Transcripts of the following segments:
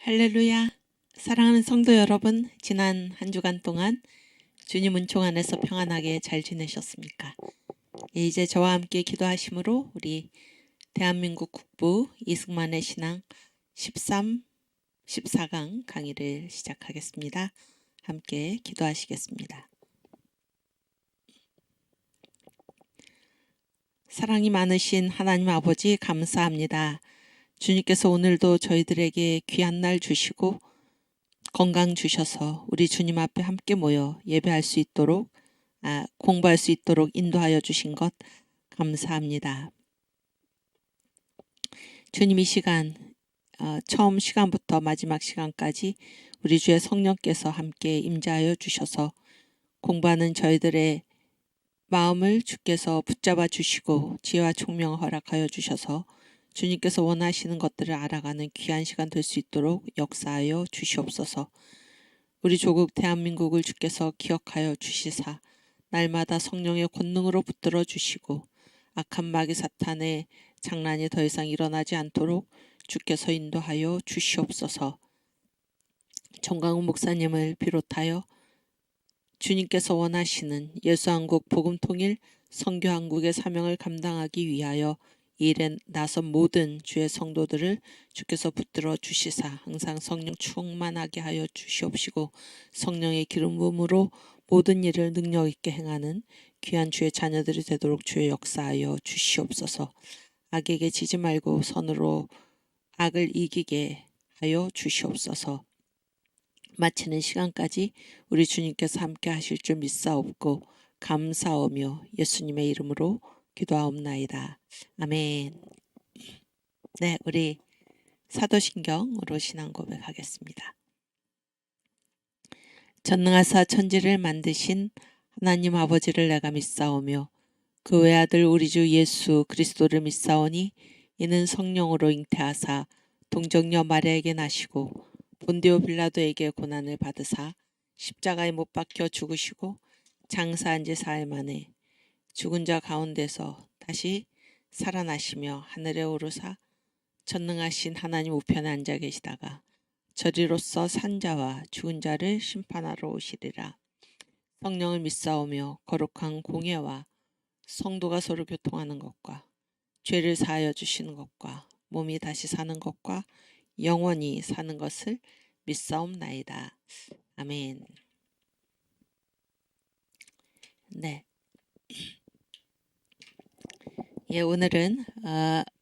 할렐루야. 사랑하는 성도 여러분, 지난 한 주간 동안 주님 은총 안에서 평안하게 잘 지내셨습니까? 이제 저와 함께 기도하심으로 우리 대한민국 국부 이승만의 신앙 13, 14강 강의를 시작하겠습니다. 함께 기도하시겠습니다. 사랑이 많으신 하나님 아버지 감사합니다. 주님께서 오늘도 저희들에게 귀한 날 주시고 건강 주셔서 우리 주님 앞에 함께 모여 예배할 수 있도록 공부할 수 있도록 인도하여 주신 것 감사합니다. 주님 이 시간 처음 시간부터 마지막 시간까지 우리 주의 성령께서 함께 임재하여 주셔서 공부하는 저희들의 마음을 주께서 붙잡아 주시고 지혜와 총명을 허락하여 주셔서 주님께서 원하시는 것들을 알아가는 귀한 시간 될 수 있도록 역사하여 주시옵소서. 우리 조국 대한민국을 주께서 기억하여 주시사 날마다 성령의 권능으로 붙들어 주시고 악한 마귀 사탄의 장난이 더 이상 일어나지 않도록 주께서 인도하여 주시옵소서. 정강훈 목사님을 비롯하여 주님께서 원하시는 예수한국 복음통일 선교한국의 사명을 감당하기 위하여 이 일에 나선 모든 주의 성도들을 주께서 붙들어 주시사 항상 성령 충만하게 하여 주시옵시고 성령의 기름 부음으로 모든 일을 능력 있게 행하는 귀한 주의 자녀들이 되도록 주의 역사하여 주시옵소서. 악에게 지지 말고 선으로 악을 이기게 하여 주시옵소서. 마치는 시간까지 우리 주님께서 함께 하실 줄 믿사옵고 감사하며 예수님의 이름으로 기도하옵나이다. 아멘. 네, 우리 사도신경으로 신앙 고백하겠습니다. 전능하사 천지를 만드신 하나님 아버지를 내가 믿사오며 그 외아들 우리 주 예수 그리스도를 믿사오니 이는 성령으로 잉태하사 동정녀 마리아에게 나시고 본디오 빌라도에게 고난을 받으사 십자가에 못 박혀 죽으시고 장사한 지 사흘 만에 죽은 자 가운데서 다시 살아나시며 하늘에 오르사 전능하신 하나님 우편에 앉아 계시다가 저리로서 산 자와 죽은 자를 심판하러 오시리라. 성령을 믿사오며 거룩한 공예와 성도가 서로 교통하는 것과 죄를 사하여 주시는 것과 몸이 다시 사는 것과 영원히 사는 것을 믿사옵나이다. 아멘. 네. 예, 오늘은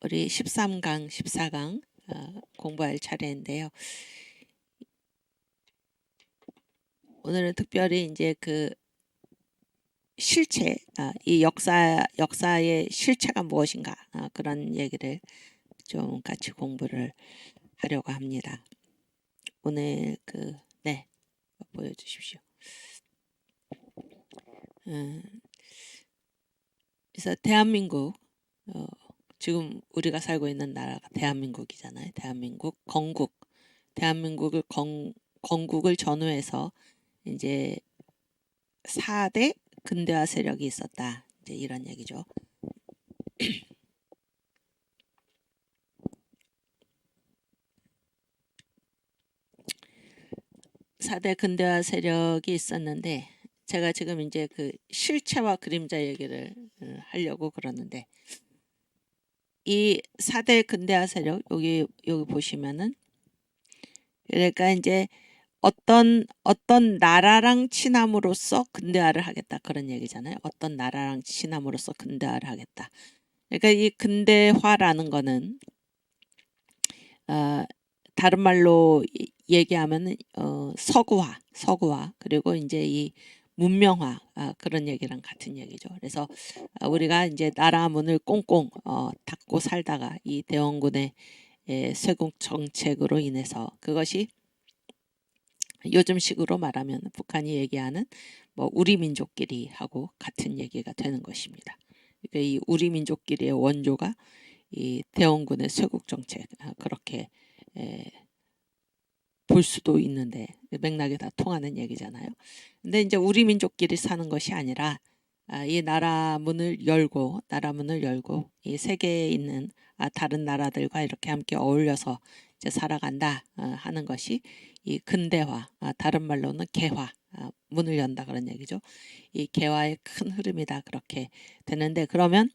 우리 13강, 14강 공부할 차례인데요. 오늘은 특별히 이제 그 실체, 이 역사의 실체가 무엇인가 그런 얘기를 좀 같이 공부를 하려고 합니다. 오늘 네, 보여주십시오. 그래서 대한민국 지금 우리가 살고 있는 나라가 대한민국이잖아요. 대한민국 건국, 대한민국을 건국을 전후해서 이제 4대 근대화 세력이 있었다. 이제 이런 얘기죠. 4대 근대화 세력이 있었는데 제가 지금 이제 그 실체와 그림자 얘기를 하려고 그러는데 이 4대 근대화 세력 여기 보시면은 그러니까 이제 어떤 나라랑 친함으로써 근대화를 하겠다 그런 얘기잖아요. 어떤 나라랑 친함으로써 근대화를 하겠다. 그러니까 이 근대화라는 거는 다른 말로 얘기하면 서구화 그리고 이제 이 문명화 그런 얘기랑 같은 얘기죠. 그래서 우리가 이제 나라 문을 꽁꽁 닫고 살다가 이 대원군의 쇄국 정책으로 인해서 그것이 요즘식으로 말하면 북한이 얘기하는 뭐 우리 민족끼리 하고 같은 얘기가 되는 것입니다. 그러니까 이 우리 민족끼리의 원조가 이 대원군의 쇄국 정책 그렇게 볼 수도 있는데 맥락이 다 통하는 얘기잖아요. 근데 이제 우리 민족끼리 사는 것이 아니라 이 나라 문을 열고 이 세계에 있는 다른 나라들과 이렇게 함께 어울려서 이제 살아간다 하는 것이 이 근대화, 다른 말로는 개화, 문을 연다 그런 얘기죠. 이 개화의 큰 흐름이다 그렇게 되는데, 그러면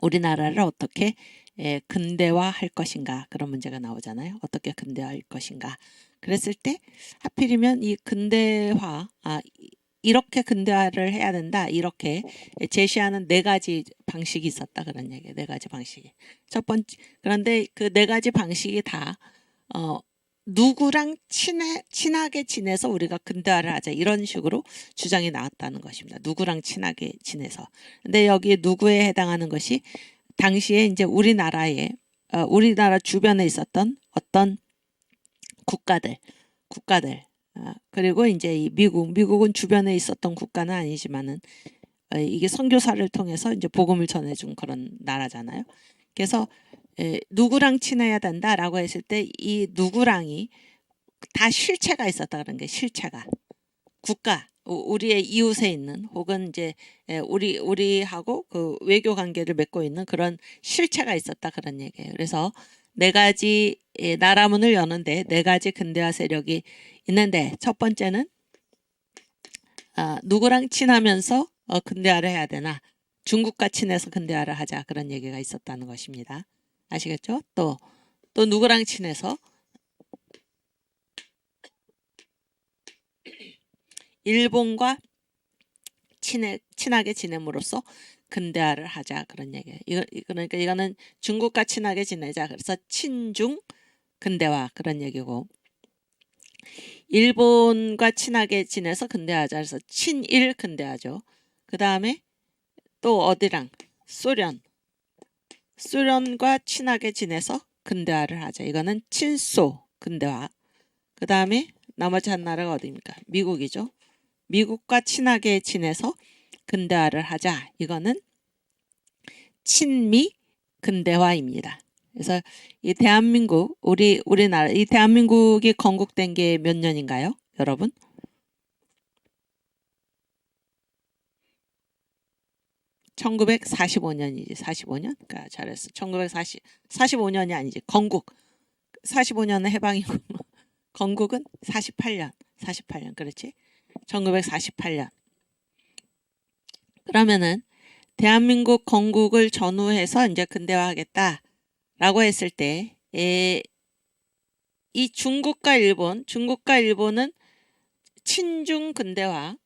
우리나라를 어떻게 근대화할 것인가, 그런 문제가 나오잖아요. 어떻게 근대화할 것인가. 그랬을 때 하필이면 이 근대화, 이렇게 근대화를 해야 된다 이렇게 제시하는 네 가지 방식이 있었다 그런 얘기예요. 네 가지 방식이. 첫 번째, 그런데 그 네 가지 방식이 다 누구랑 친하게 지내서 우리가 근대화를 하자 이런 식으로 주장이 나왔다는 것입니다. 누구랑 친하게 지내서. 근데 여기에 누구에 해당하는 것이 당시에 이제 우리나라 주변에 있었던 어떤 국가들, 그리고 이제 이 미국은 주변에 있었던 국가는 아니지만은 이게 선교사를 통해서 이제 복음을 전해준 그런 나라잖아요. 그래서 누구랑 친해야 된다라고 했을 때 이 누구랑이 다 실체가 있었다 그런 게, 실체가 국가, 우리의 이웃에 있는, 혹은 이제 우리하고 그 외교 관계를 맺고 있는 그런 실체가 있었다 그런 얘기예요. 그래서 네 가지 나라문을 여는데 네 가지 근대화 세력이 있는데, 첫 번째는 누구랑 친하면서 근대화를 해야 되나, 중국과 친해서 근대화를 하자 그런 얘기가 있었다는 것입니다. 아시겠죠? 또 누구랑 친해서 일본과 친하게 지냄으로써 근대화를 하자 그런 얘기예요. 그러니까 이거는 중국과 친하게 지내자, 그래서 친중 근대화 그런 얘기고, 일본과 친하게 지내서 근대화하자, 그래서 친일 근대화죠. 그 다음에 또 어디랑, 소련과 친하게 지내서 근대화를 하자, 이거는 친소 근대화. 그 다음에 나머지 한 나라가 어디입니까? 미국이죠. 미국과 친하게 지내서 근대화를 하자, 이거는 친미 근대화입니다. 그래서 이 대한민국, 우리나라, 이 대한민국이 건국된 게 몇 년인가요, 여러분? (1945년이지) 45년? 그러니까 잘했어. 45년이 아니지. 건국 45년은 해방이고 건국은 48년. 그렇지? 1948년. 그러면은 대한민국 건국을 전후해서 이제 근대화하겠다라고 했을 때, 이 중국과 일본은 친중 근대화,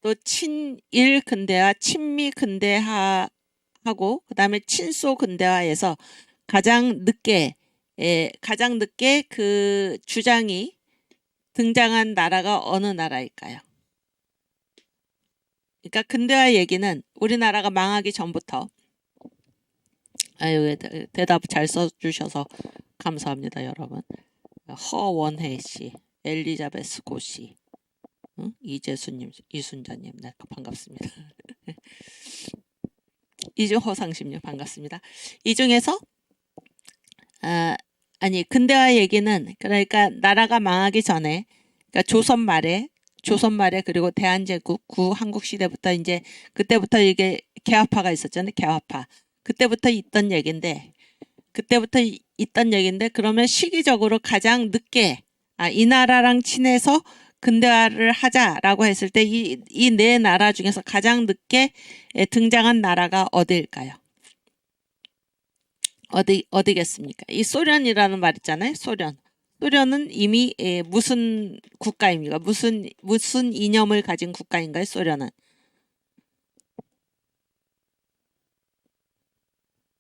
또 친일 근대화, 친미 근대화하고 그 다음에 친소 근대화에서 가장 늦게 그 주장이 등장한 나라가 어느 나라일까요? 그러니까 근대화 얘기는 우리나라가 망하기 전부터, 대답 잘 써주셔서 감사합니다, 여러분. 허원혜 씨, 엘리자베스 고 씨, 이재수님, 이순자님, 네, 반갑습니다. 허상심님 반갑습니다. 이 중에서 근대화 얘기는, 그러니까 나라가 망하기 전에, 그러니까 조선 말에 그리고 대한제국 구한국 시대부터 이제 그때부터 이게 개화파가 있었잖아요. 개화파. 그때부터 있던 얘긴데 그러면 시기적으로 가장 늦게 이 나라랑 친해서 근대화를 하자라고 했을 때 이 네 나라 중에서 가장 늦게 등장한 나라가 어디일까요? 어디겠습니까? 이 소련이라는 말 있잖아요. 소련은 이미 무슨 국가입니까? 무슨 이념을 가진 국가인가요? 소련은?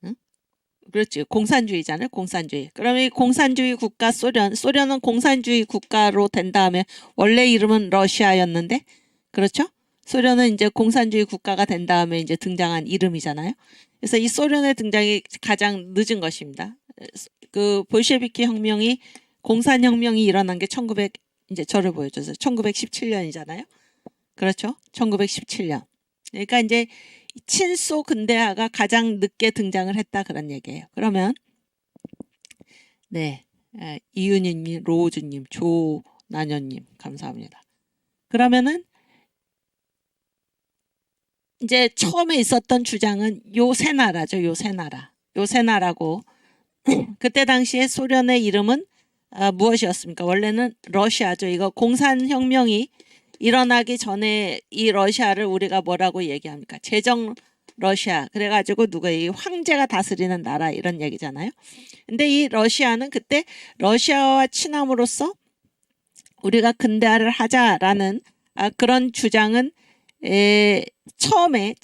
응? 그렇지. 공산주의잖아요. 공산주의. 그러면 이 공산주의 국가 소련은 공산주의 국가로 된 다음에, 원래 이름은 러시아였는데, 그렇죠? 소련은 이제 공산주의 국가가 된 다음에 이제 등장한 이름이잖아요. 그래서 이 소련의 등장이 가장 늦은 것입니다. 그 볼셰비키 혁명이, 공산혁명이 일어난 게 이제 저를 보여줘서 1917년이잖아요. 그렇죠? 1917년. 그러니까 이제 친소 근대화가 가장 늦게 등장을 했다 그런 얘기예요. 그러면 네, 이윤희님, 로우즈님, 조난현님 감사합니다. 그러면은 이제 처음에 있었던 주장은 요 세 나라죠. 요 세 나라고, 그때 당시에 소련의 이름은 무엇이었습니까? 원래는 러시아죠. 이거 공산혁명이 일어나기 전에 이 러시아를 우리가 뭐라고 얘기합니까? 제정 러시아. 그래가지고 누가 이 황제가 다스리는 나라 이런 얘기잖아요. 근데 이 러시아는 그때 러시아와 친함으로써 우리가 근대화를 하자라는 그런 주장은 처음에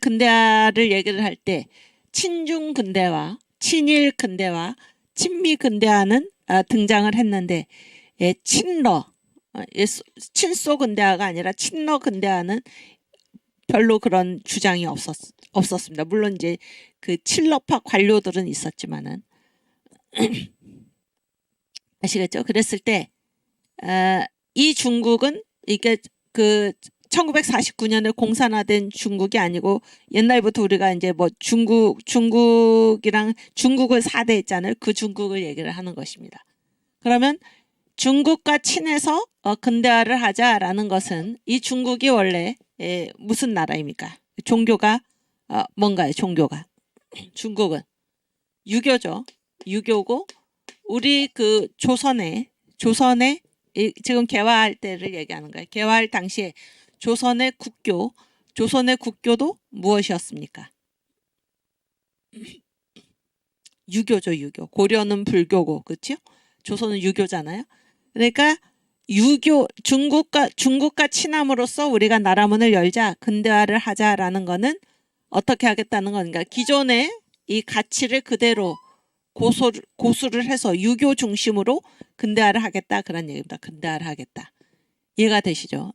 근대화를 얘기를 할 때 친중 근대화, 친일 근대화, 친미 근대화는 등장을 했는데 친러, 친소 근대화가 아니라 친러 근대화는 별로 그런 주장이 없었습니다. 물론 이제 그 친러파 관료들은 있었지만은 아시겠죠? 그랬을 때 이 중국은 이게 그 1949년에 공산화된 중국이 아니고 옛날부터 우리가 이제 뭐 중국이랑 중국을 4대 했잖아요. 그 중국을 얘기를 하는 것입니다. 그러면 중국과 친해서 근대화를 하자라는 것은 이 중국이 원래 무슨 나라입니까? 종교가 뭔가요? 종교가 중국은 유교죠. 유교고 우리 그 조선에 지금 개화할 때를 얘기하는 거예요. 개화할 당시에 조선의 국교도 무엇이었습니까? 유교죠, 유교. 고려는 불교고, 그렇죠? 조선은 유교잖아요. 그러니까 중국과 친함으로써 우리가 나라문을 열자, 근대화를 하자라는 거는 어떻게 하겠다는 건가? 기존의 이 가치를 그대로 고수를 해서 유교 중심으로 근대화를 하겠다 그런 얘기입니다. 근대화를 하겠다. 이해가 되시죠?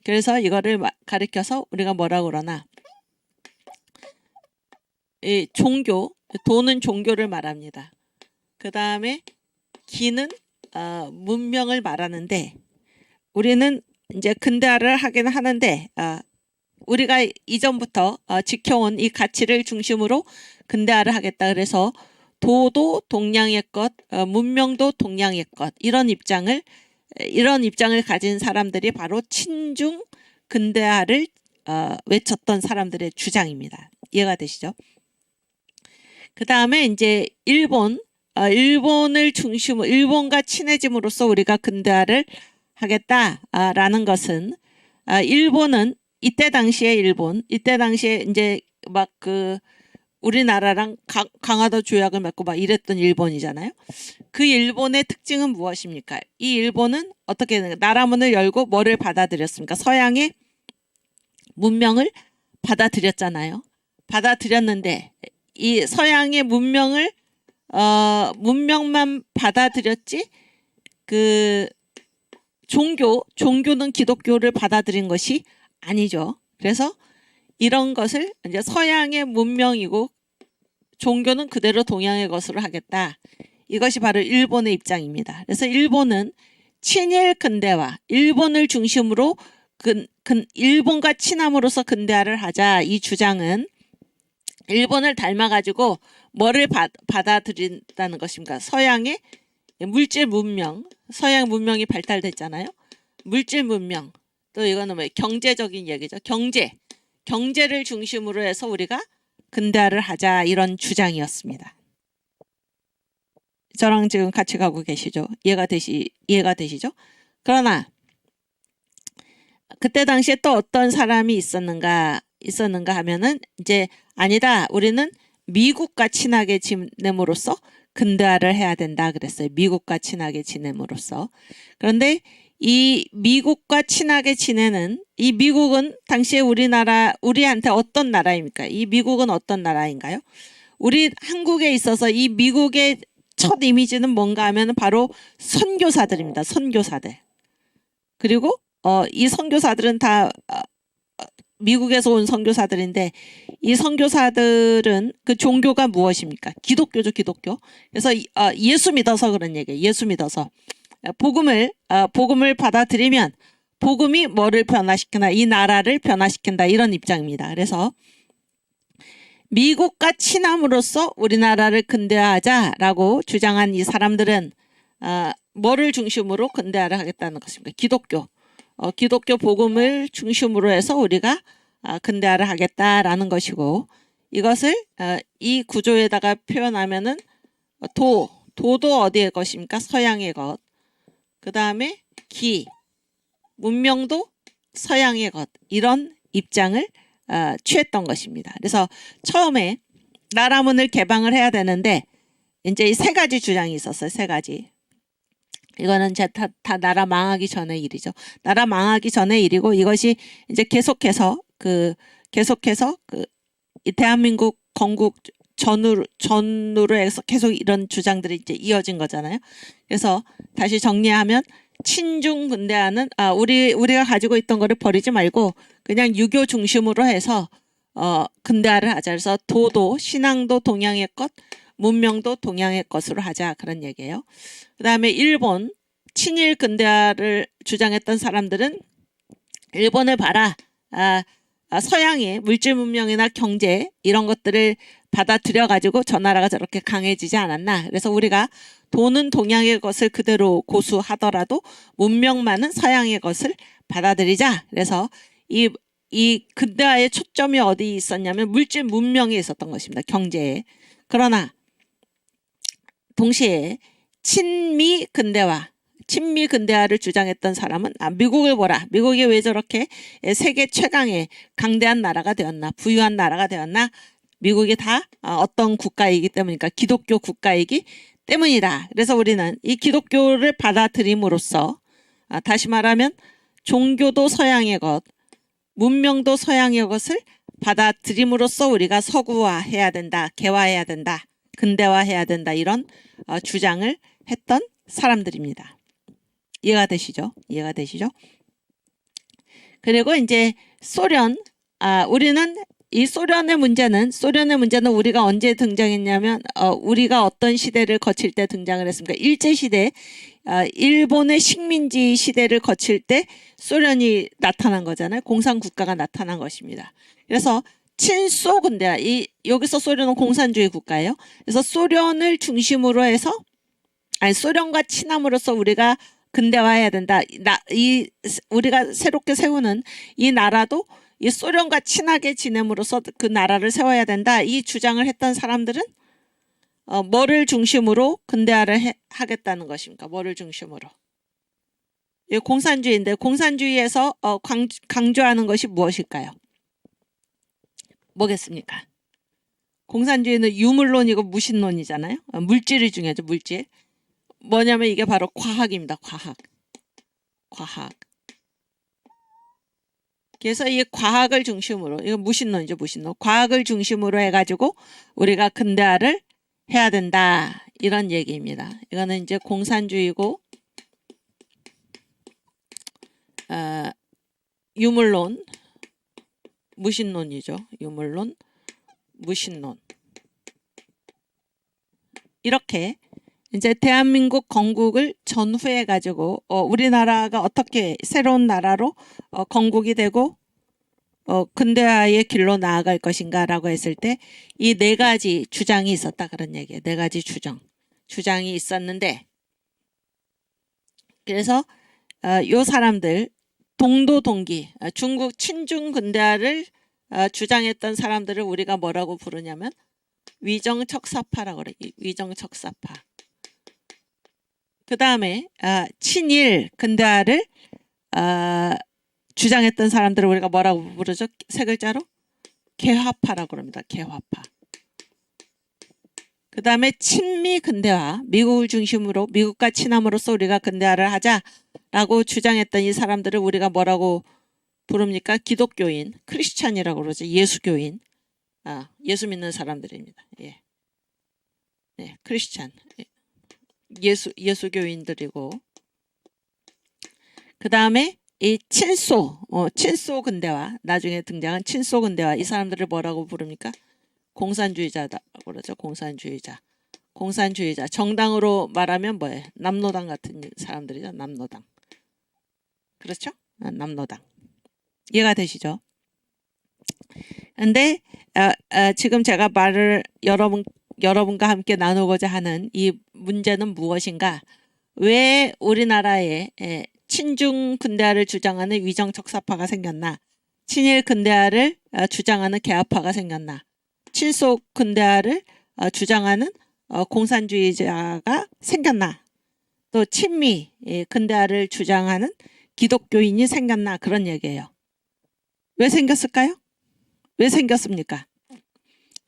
그래서 이거를 가리켜서 우리가 뭐라고 그러나 이 종교, 도는 종교를 말합니다. 그 다음에 기는 문명을 말하는데 우리는 이제 근대화를 하긴 하는데 우리가 이전부터 지켜온 이 가치를 중심으로 근대화를 하겠다. 그래서 도도 동양의 것, 문명도 동양의 것 이런 입장을 가진 사람들이 바로 친중 근대화를 외쳤던 사람들의 주장입니다. 이해가 되시죠? 그 다음에 이제 일본을 중심으로 일본과 친해짐으로써 우리가 근대화를 하겠다라는 것은 일본은 이때 당시에 이제 막 우리나라랑 강화도 조약을 맺고 막 이랬던 일본이잖아요. 그 일본의 특징은 무엇입니까? 이 일본은 어떻게 나라문을 열고 뭐를 받아들였습니까? 서양의 문명을 받아들였잖아요. 받아들였는데 이 서양의 문명만 받아들였지 그 종교는 기독교를 받아들인 것이 아니죠. 그래서 이런 것을 이제 서양의 문명이고 종교는 그대로 동양의 것으로 하겠다. 이것이 바로 일본의 입장입니다. 그래서 일본은 친일 근대화, 일본을 중심으로 일본과 친함으로써 근대화를 하자. 이 주장은 일본을 닮아가지고 뭐를 받아들인다는 것입니까? 서양의 물질 문명, 서양 문명이 발달됐잖아요. 물질 문명, 또 이거는 뭐 경제적인 얘기죠. 경제를 중심으로 해서 우리가 근대화를 하자 이런 주장이었습니다. 저랑 지금 같이 가고 계시죠? 이해가 되시죠? 그러나 그때 당시에 또 어떤 사람이 있었는가 하면은 이제 아니다. 우리는 미국과 친하게 지냄으로써 근대화를 해야 된다 그랬어요. 미국과 친하게 지냄으로써. 그런데 이 미국과 친하게 지내는 이 미국은 당시에 우리한테 어떤 나라입니까? 이 미국은 어떤 나라인가요? 우리 한국에 있어서 이 미국의 첫 이미지는 뭔가 하면 바로 선교사들입니다. 선교사들. 그리고 이 선교사들은 다 미국에서 온 선교사들인데 이 선교사들은 그 종교가 무엇입니까? 기독교죠, 기독교. 그래서 예수 믿어서 그런 얘기예요. 예수 믿어서. 복음을 받아들이면 복음이 뭐를 변화시키나 이 나라를 변화시킨다 이런 입장입니다. 그래서 미국과 친함으로써 우리나라를 근대화하자라고 주장한 이 사람들은 뭐를 중심으로 근대화를 하겠다는 것입니다. 기독교 복음을 중심으로 해서 우리가 근대화를 하겠다라는 것이고 이것을 이 구조에다가 표현하면은 도도 어디의 것입니까? 서양의 것. 그 다음에 문명도 서양의 것. 이런 입장을 취했던 것입니다. 그래서 처음에 나라문을 개방을 해야 되는데 이제 이 세 가지 주장이 있었어요. 세 가지. 이거는 다 나라 망하기 전의 일이죠. 나라 망하기 전의 일이고 이것이 이제 계속해서 이 대한민국 건국 전후로 해서 계속 이런 주장들이 이제 이어진 거잖아요. 그래서 다시 정리하면 친중 근대화는 우리가 가지고 있던 거를 버리지 말고 그냥 유교 중심으로 해서 근대화를 하자. 그래서 도도 신앙도 동양의 것, 문명도 동양의 것으로 하자 그런 얘기예요. 그 다음에 일본 친일 근대화를 주장했던 사람들은 일본을 봐라. 서양의 물질 문명이나 경제 이런 것들을 받아들여 가지고 저 나라가 저렇게 강해지지 않았나. 그래서 우리가 도는 동양의 것을 그대로 고수하더라도 문명만은 서양의 것을 받아들이자. 그래서 이 근대화의 초점이 어디 있었냐면 물질 문명에 있었던 것입니다. 경제에. 그러나 동시에 친미 근대화를 주장했던 사람은 미국을 보라. 미국이 왜 저렇게 세계 최강의 강대한 나라가 되었나, 부유한 나라가 되었나. 미국이 다 어떤 국가이기 때문이니까 기독교 국가이기 때문이다. 그래서 우리는 이 기독교를 받아들임으로써 다시 말하면 종교도 서양의 것, 문명도 서양의 것을 받아들임으로써 우리가 서구화해야 된다, 개화해야 된다, 근대화해야 된다 이런 주장을 했던 사람들입니다. 이해가 되시죠? 이해가 되시죠? 그리고 이제 소련, 우리는 이 소련의 문제는 우리가 언제 등장했냐면 우리가 어떤 시대를 거칠 때 등장을 했습니까? 일제시대, 일본의 식민지 시대를 거칠 때 소련이 나타난 거잖아요. 공산국가가 나타난 것입니다. 그래서 친소 근대화, 여기서 소련은 공산주의 국가예요. 그래서 소련을 중심으로 해서 소련과 친함으로써 우리가 근대화해야 된다. 우리가 새롭게 세우는 이 나라도 이 소련과 친하게 지냄으로써 그 나라를 세워야 된다. 이 주장을 했던 사람들은 뭐를 중심으로 근대화를 하겠다는 것입니까? 뭐를 중심으로? 공산주의인데 공산주의에서 강조하는 것이 무엇일까요? 뭐겠습니까? 공산주의는 유물론이고 무신론이잖아요. 물질이 중요하죠. 물질. 뭐냐면 이게 바로 과학입니다. 과학. 그래서 이 과학을 중심으로, 이거 무신론이죠. 무신론. 과학을 중심으로 해가지고 우리가 근대화를 해야 된다. 이런 얘기입니다. 이거는 이제 공산주의고 유물론, 무신론이죠. 유물론, 무신론. 이렇게 이제 대한민국 건국을 전후해 가지고 우리나라가 어떻게 새로운 나라로 건국이 되고 근대화의 길로 나아갈 것인가라고 했을 때 이 네 가지 주장이 있었다 그런 얘기예요. 네 가지 주장이 있었는데 그래서 요 사람들 동기 중국 친중 근대화를 주장했던 사람들을 우리가 뭐라고 부르냐면 위정척사파라고 그래. 위정척사파. 그 다음에 친일 근대화를 주장했던 사람들을 우리가 뭐라고 부르죠? 세 글자로? 개화파라고 그럽니다. 개화파. 그 다음에 친미 근대화, 미국을 중심으로 미국과 친함으로써 우리가 근대화를 하자라고 주장했던 이 사람들을 우리가 뭐라고 부릅니까? 기독교인, 크리스찬이라고 그러죠. 예수교인, 예수 믿는 사람들입니다. 예. 네, 크리스찬. 예수교인들이고 그 다음에 이 친소 근대화 나중에 등장한 친소 근대화 이 사람들을 뭐라고 부릅니까? 공산주의자라고 그러죠. 공산주의자 정당으로 말하면 뭐예요? 남노당 같은 사람들이죠. 남노당. 그렇죠? 남노당. 이해가 되시죠? 근데 지금 제가 말을 여러분과 함께 나누고자 하는 이 문제는 무엇인가? 왜 우리나라에 친중 근대화를 주장하는 위정척사파가 생겼나? 친일 근대화를 주장하는 개화파가 생겼나? 친소 근대화를 주장하는 공산주의자가 생겼나? 또 친미, 근대화를 주장하는 기독교인이 생겼나? 그런 얘기예요. 왜 생겼을까요? 왜 생겼습니까?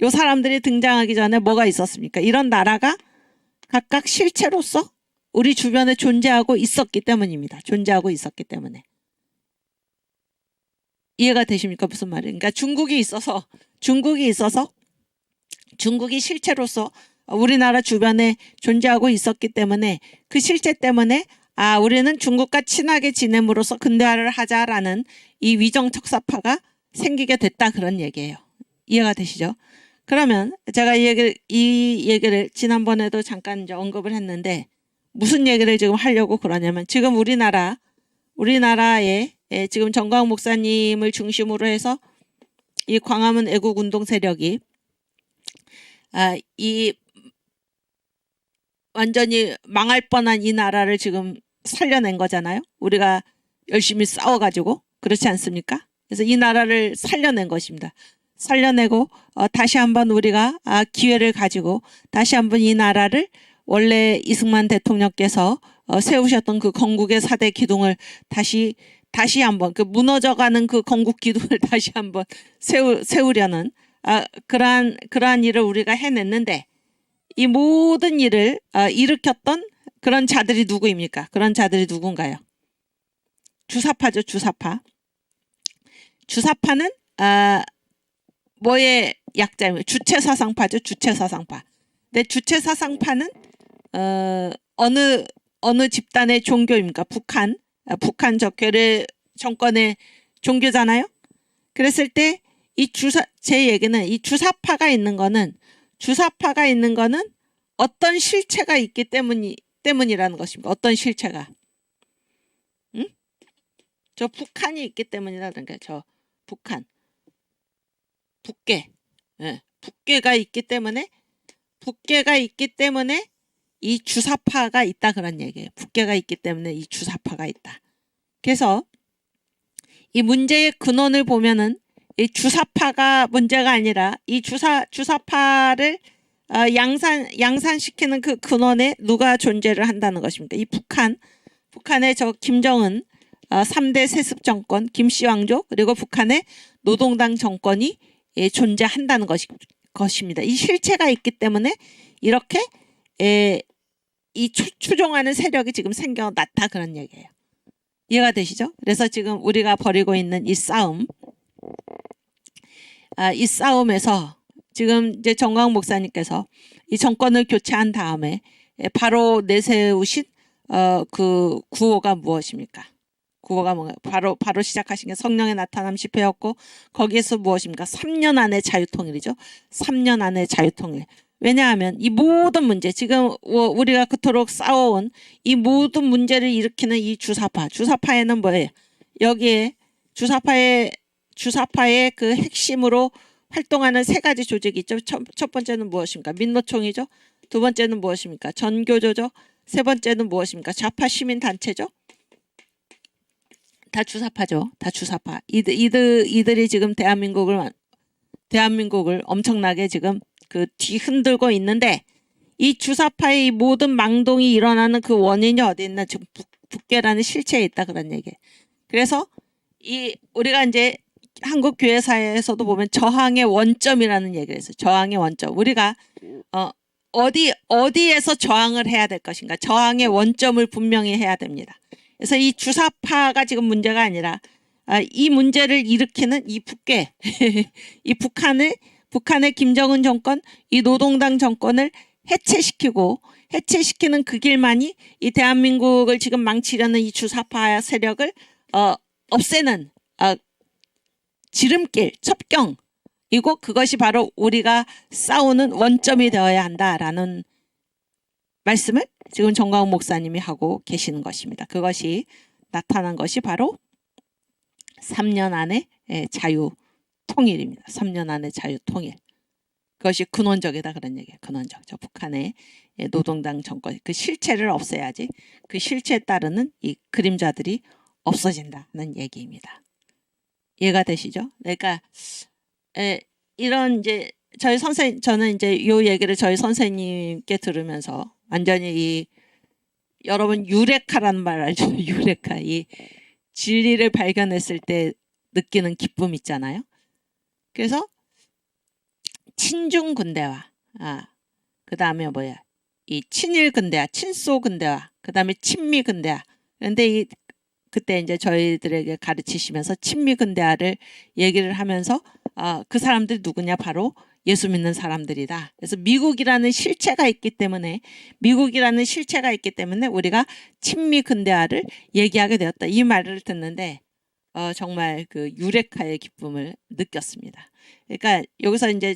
요 사람들이 등장하기 전에 뭐가 있었습니까? 이런 나라가 각각 실체로서 우리 주변에 존재하고 있었기 때문입니다. 존재하고 있었기 때문에. 이해가 되십니까? 무슨 말이에요? 그러니까 중국이 있어서 중국이 실체로서 우리나라 주변에 존재하고 있었기 때문에 그 실체 때문에 우리는 중국과 친하게 지냄으로써 근대화를 하자라는 이 위정척사파가 생기게 됐다 그런 얘기예요. 이해가 되시죠? 그러면 제가 이 얘기를 지난번에도 잠깐 이제 언급을 했는데 무슨 얘기를 지금 하려고 그러냐면 지금 우리나라에 지금 정광훈 목사님을 중심으로 해서 이 광화문 애국운동 세력이 이 완전히 망할 뻔한 이 나라를 지금 살려낸 거잖아요. 우리가 열심히 싸워가지고 그렇지 않습니까? 그래서 이 나라를 살려낸 것입니다. 살려내고 다시 한번 우리가 기회를 가지고 다시 한번 이 나라를 원래 이승만 대통령께서 세우셨던 그 건국의 4대 기둥을 다시 한번 그 무너져가는 그 건국 기둥을 다시 한번 세우려는 그러한 일을 우리가 해냈는데 이 모든 일을 일으켰던 그런 자들이 누구입니까? 그런 자들이 누군가요? 주사파죠. 주사파. 주사파는 뭐의 약자입니까? 주체사상파죠. 주체사상파. 근데 주체사상파는 어느 집단의 종교입니까? 북한 저 괴뢰 정권의 종교잖아요. 그랬을 때 제 얘기는 이 주사파가 있는 거는 어떤 실체가 있기 때문이라는 것입니다. 어떤 실체가. 응? 저 북한이 있기 때문이라는 게 저 북한. 북괴. 예. 북괴가 있기 때문에 이 주사파가 있다 그런 얘기예요. 북괴가 있기 때문에 이 주사파가 있다. 그래서 이 문제의 근원을 보면은 이 주사파가 문제가 아니라 이 주사파를 양산시키는 그 근원에 누가 존재를 한다는 것입니다. 이 북한의 저 김정은 3대 세습 정권 김씨 왕조 그리고 북한의 노동당 정권이 존재한다는 것입니다. 이 실체가 있기 때문에 이렇게 이 추종하는 세력이 지금 생겨났다 그런 얘기예요. 이해가 되시죠? 그래서 지금 우리가 벌이고 있는 이 싸움에서 지금 이제 정광훈 목사님께서 이 정권을 교체한 다음에 바로 내세우신 그 구호가 무엇입니까? 구호가 뭔가 바로 시작하신 게 성령의 나타남 집회였고 거기에서 무엇입니까? 3년 안에 자유통일이죠. 3년 안에 자유통일. 왜냐하면 이 모든 문제 지금 우리가 그토록 싸워온 이 모든 문제를 일으키는 이 주사파에는 뭐예요? 여기에 주사파의 그 핵심으로 활동하는 세 가지 조직이 있죠. 첫 번째는 무엇입니까? 민노총이죠. 두 번째는 무엇입니까? 전교조죠. 세 번째는 무엇입니까? 좌파 시민단체죠. 다 주사파죠. 다 주사파. 이들이 지금 대한민국을 엄청나게 지금 그 뒤흔들고 있는데 이 주사파의 이 모든 망동이 일어나는 그 원인이 어디 있나? 지금 북괴라는 실체에 있다 그런 얘기예요. 그래서 우리가 이제 한국 교회사에서도 보면 저항의 원점이라는 얘기를 했어요. 저항의 원점. 우리가 어디에서 저항을 해야 될 것인가? 저항의 원점을 분명히 해야 됩니다. 그래서 이 주사파가 지금 문제가 아니라 이 문제를 일으키는 이 북괴, 이 북한의 김정은 정권, 이 노동당 정권을 해체시키는 그 길만이 이 대한민국을 지금 망치려는 이 주사파 세력을 없애는 지름길, 첩경이고 그것이 바로 우리가 싸우는 원점이 되어야 한다라는 말씀을 지금 정광훈 목사님이 하고 계시는 것입니다. 그것이 나타난 것이 바로 3년 안에 자유통일입니다. 3년 안에 자유통일. 그것이 근원적이다 그런 얘기예요. 근원적. 저 북한의 노동당 정권 그 실체를 없애야지 그 실체에 따르는 이 그림자들이 없어진다는 얘기입니다. 이해가 되시죠? 그러니까 이런 이제 저는 이제 요 얘기를 저희 선생님께 들으면서 완전히 이 여러분 유레카라는 말 알죠? 유레카. 이 진리를 발견했을 때 느끼는 기쁨 있잖아요. 그래서 친중 근대화, 그 다음에 뭐야? 이 친일 근대화, 친소 근대화, 그 다음에 친미 근대화. 그런데 그때 이제 저희들에게 가르치시면서 친미 근대화를 얘기를 하면서 그 사람들이 누구냐? 바로 예수 믿는 사람들이다. 그래서 미국이라는 실체가 있기 때문에 우리가 친미 근대화를 얘기하게 되었다. 이 말을 듣는데 정말 그 유레카의 기쁨을 느꼈습니다. 그러니까 여기서 이제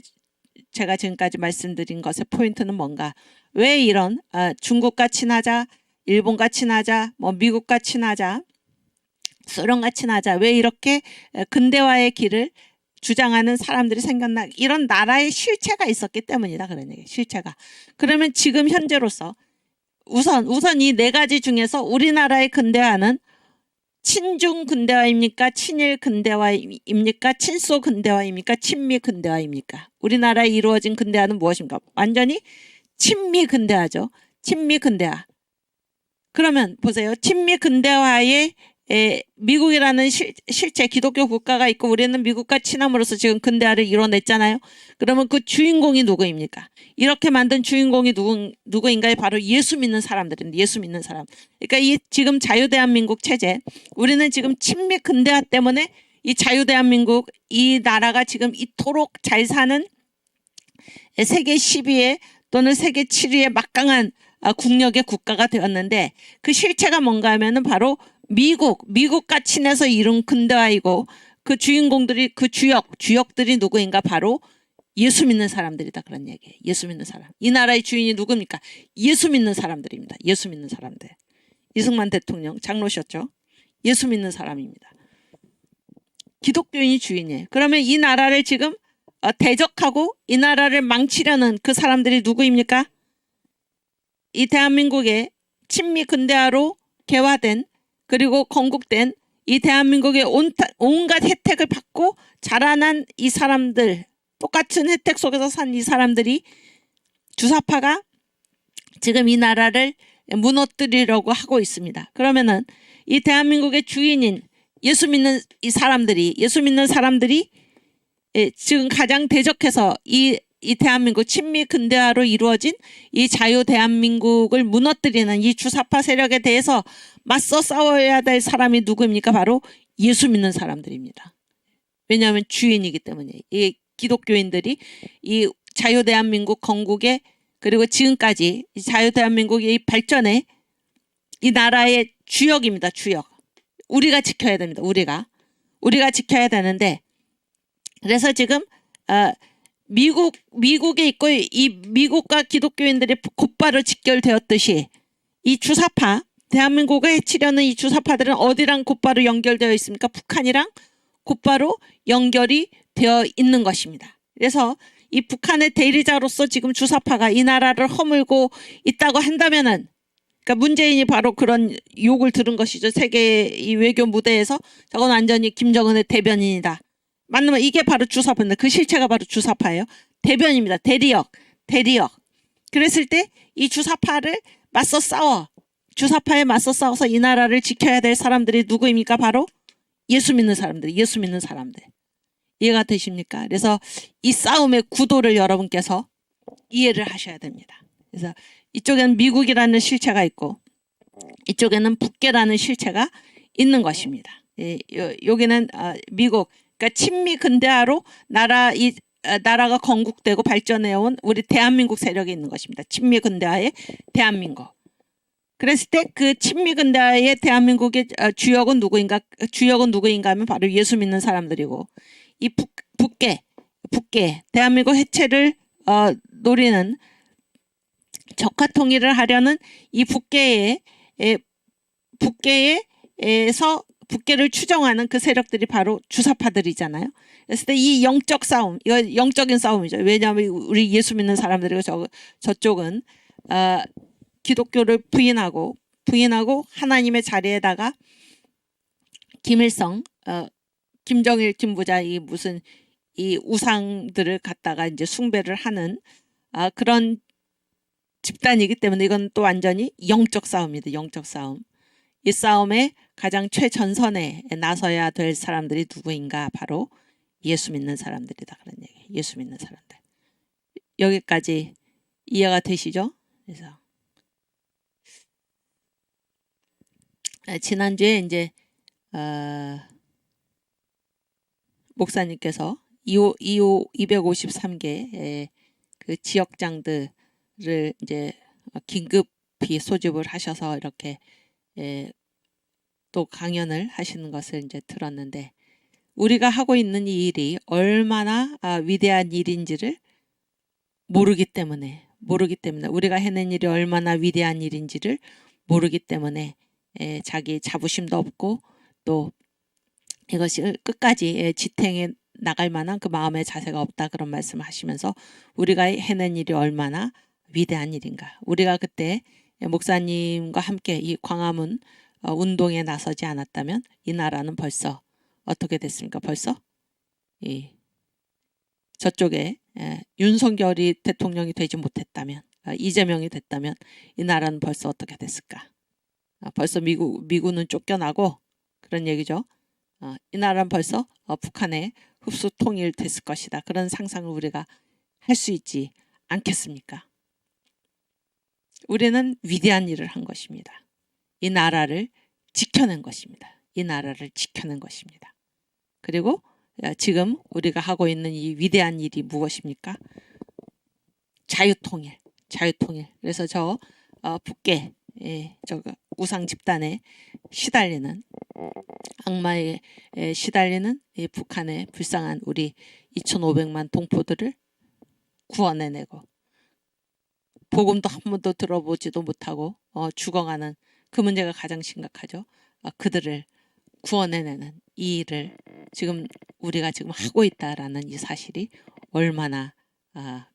제가 지금까지 말씀드린 것의 포인트는 뭔가? 왜 이런 중국과 친하자, 일본과 친하자, 뭐 미국과 친하자, 소련과 친하자, 왜 이렇게 근대화의 길을 주장하는 사람들이 생겼나? 이런 나라의 실체가 있었기 때문이다. 그런 얘기. 실체가. 그러면 지금 현재로서 우선 이 네 가지 중에서 우리나라의 근대화는 친중 근대화입니까? 친일 근대화입니까? 친소 근대화입니까? 친미 근대화입니까? 우리나라에 이루어진 근대화는 무엇입니까? 완전히 친미 근대화죠. 친미 근대화. 그러면 보세요. 친미 근대화에 미국이라는 실체 기독교 국가가 있고 우리는 미국과 친함으로써 지금 근대화를 이뤄냈잖아요. 그러면 그 주인공이 누구입니까? 이렇게 만든 주인공이 누구인가요? 바로 예수 믿는 사람들인데, 예수 믿는 사람. 그러니까 이 지금 자유대한민국 체제, 우리는 지금 친미 근대화 때문에 이 자유대한민국, 이 나라가 지금 이토록 잘 사는 세계 10위에 또는 세계 7위에 막강한 국력의 국가가 되었는데, 그 실체가 뭔가 하면은 바로 미국과 친해서 이룬 근대화이고, 그 주인공들이, 그 주역들이 누구인가? 바로 예수 믿는 사람들이다. 그런 얘기예요. 예수 믿는 사람. 이 나라의 주인이 누굽니까? 예수 믿는 사람들입니다. 예수 믿는 사람들. 이승만 대통령 장로셨죠? 예수 믿는 사람입니다. 기독교인이 주인이에요. 그러면 이 나라를 지금 대적하고 이 나라를 망치려는 그 사람들이 누구입니까? 이 대한민국의 친미 근대화로 개화된, 그리고 건국된 이 대한민국의 온갖 혜택을 받고 자라난 이 사람들, 똑같은 혜택 속에서 산 이 사람들이, 주사파가 지금 이 나라를 무너뜨리려고 하고 있습니다. 그러면은 이 대한민국의 주인인 예수 믿는 사람들이 지금 가장 대적해서 이 대한민국 친미 근대화로 이루어진 이 자유 대한민국을 무너뜨리는 이 주사파 세력에 대해서 맞서 싸워야 될 사람이 누구입니까? 바로 예수 믿는 사람들입니다. 왜냐하면 주인이기 때문에. 이 기독교인들이 이 자유 대한민국 건국에, 그리고 지금까지 이 자유 대한민국의 발전에 이 나라의 주역입니다. 주역. 우리가 지켜야 됩니다. 우리가 지켜야 되는데, 그래서 지금 미국에 있고 이 미국과 기독교인들이 곧바로 직결되었듯이 이 주사파, 대한민국을 해치려는 이 주사파들은 어디랑 곧바로 연결되어 있습니까? 북한이랑 곧바로 연결이 되어 있는 것입니다. 그래서 이 북한의 대리자로서 지금 주사파가 이 나라를 허물고 있다고 한다면은, 그러니까 문재인이 바로 그런 욕을 들은 것이죠. 세계 이 외교 무대에서 저건 완전히 김정은의 대변인이다. 맞는, 이게 바로 주사파인데 그 실체가 바로 주사파예요. 대변입니다. 대리역. 그랬을 때 이 주사파를 맞서 싸워, 주사파에 맞서 싸워서 이 나라를 지켜야 될 사람들이 누구입니까? 바로 예수 믿는 사람들. 이해가 되십니까? 그래서 이 싸움의 구도를 여러분께서 이해를 하셔야 됩니다. 그래서 이쪽에는 미국이라는 실체가 있고 이쪽에는 북계라는 실체가 있는 것입니다. 여기는 미국, 그러니까 친미 근대화로 나라가 건국되고 발전해온 우리 대한민국 세력이 있는 것입니다. 친미 근대화의 대한민국. 그랬을 때 그 친미 근대화의 대한민국의 주역은 누구인가 하면 바로 예수 믿는 사람들이고, 이 북계 대한민국 해체를 노리는, 적화 통일을 하려는 이 북계를 추정하는 그 세력들이 바로 주사파들이잖아요. 그래서 이 영적 싸움, 이거 영적인 싸움이죠. 왜냐하면 우리 예수 믿는 사람들이고 저쪽은 기독교를 부인하고 하나님의 자리에다가 김일성, 김정일 김부자, 이 무슨 이 우상들을 갖다가 이제 숭배를 하는 그런 집단이기 때문에 이건 또 완전히 영적 싸움입니다. 영적 싸움. 이 싸움에 가장 최전선에 나서야 될 사람들이 누구인가? 바로 예수 믿는 사람들이다. 그런 얘기. 예수 믿는 사람들. 여기까지 이해가 되시죠? 그래서 지난주에 이제 목사님께서 253개 그 지역장들을 이제 긴급히 소집을 하셔서 이렇게 또 강연을 하시는 것을 이제 들었는데, 우리가 하고 있는 이 일이 얼마나 위대한 일인지를 모르기 때문에 우리가 해낸 일이 얼마나 위대한 일인지를 모르기 때문에 자기 자부심도 없고 또 이것이 끝까지 지탱해 나갈 만한 그 마음의 자세가 없다, 그런 말씀을 하시면서 우리가 해낸 일이 얼마나 위대한 일인가. 우리가 그때 목사님과 함께 이 광화문 운동에 나서지 않았다면 이 나라는 벌써 어떻게 됐습니까? 벌써 저쪽에 윤석열이 대통령이 되지 못했다면, 이재명이 됐다면 이 나라는 벌써 어떻게 됐을까? 벌써 미군은 쫓겨나고 그런 얘기죠. 이 나라는 벌써 북한에 흡수 통일됐을 것이다. 그런 상상을 우리가 할 수 있지 않겠습니까? 우리는 위대한 일을 한 것입니다. 이 나라를 지켜낸 것입니다. 이 나라를 지켜낸 것입니다. 그리고 지금 우리가 하고 있는 이 위대한 일이 무엇입니까? 자유통일. 그래서 저 북계 저 우상 집단에 시달리는, 악마에 시달리는 이 북한의 불쌍한 우리 2,500만 동포들을 구원해내고, 복음도 한 번도 들어보지도 못하고 죽어가는 그 문제가 가장 심각하죠. 그들을 구원해내는 이 일을 지금 우리가 지금 하고 있다라는 이 사실이 얼마나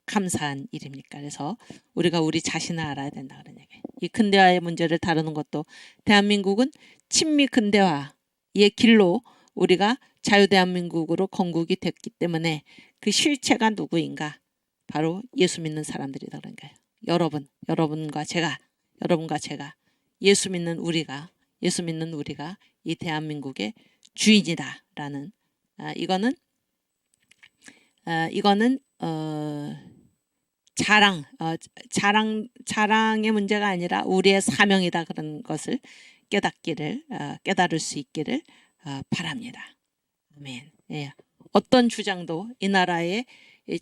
감사한 일입니까? 그래서 우리가 우리 자신을 알아야 된다, 그런 얘기. 이 근대화의 문제를 다루는 것도, 대한민국은 친미 근대화의 길로 우리가 자유대한민국으로 건국이 됐기 때문에 그 실체가 누구인가? 바로 예수 믿는 사람들이다, 그런 거예요. 여러분과 제가 예수 믿는 우리가 이 대한민국의 주인이다라는, 이거는 자랑의 문제가 아니라 우리의 사명이다, 그런 것을 깨달을 수 있기를 바랍니다. 아멘. 예. 어떤 주장도 이 나라의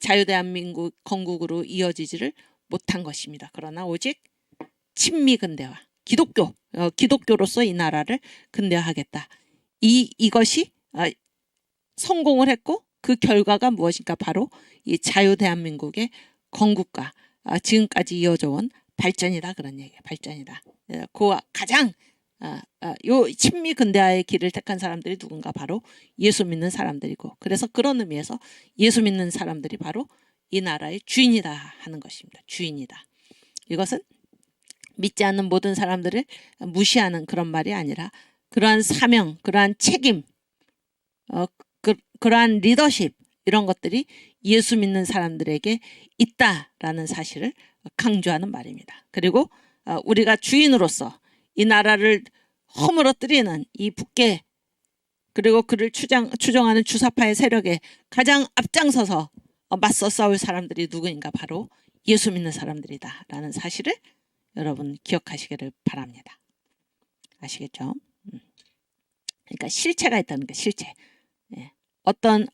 자유대한민국 건국으로 이어지지를 못한 것입니다. 그러나 오직 친미 근대화, 기독교로서 이 나라를 근대화하겠다. 이것이 성공을 했고, 그 결과가 무엇인가? 바로 이 자유대한민국의 건국과 지금까지 이어져 온 발전이다, 그런 얘기예요. 발전이다. 그 가장 요 친미 근대화의 길을 택한 사람들이 누군가? 바로 예수 믿는 사람들이고, 그래서 그런 의미에서 예수 믿는 사람들이 바로 이 나라의 주인이다 하는 것입니다. 주인이다. 이것은 믿지 않는 모든 사람들을 무시하는 그런 말이 아니라, 그러한 사명, 그러한 책임, 그러한 리더십, 이런 것들이 예수 믿는 사람들에게 있다라는 사실을 강조하는 말입니다. 그리고 우리가 주인으로서 이 나라를 허물어뜨리는 이 북계, 그리고 그를 추종하는 주사파의 세력에 가장 앞장서서 맞서 싸울 사람들이 누구인가? 바로 예수 믿는 사람들이다 라는 사실을 여러분 기억하시기를 바랍니다. 아시겠죠? 그러니까 실체가 있다는 게, 실체. 예. 어떤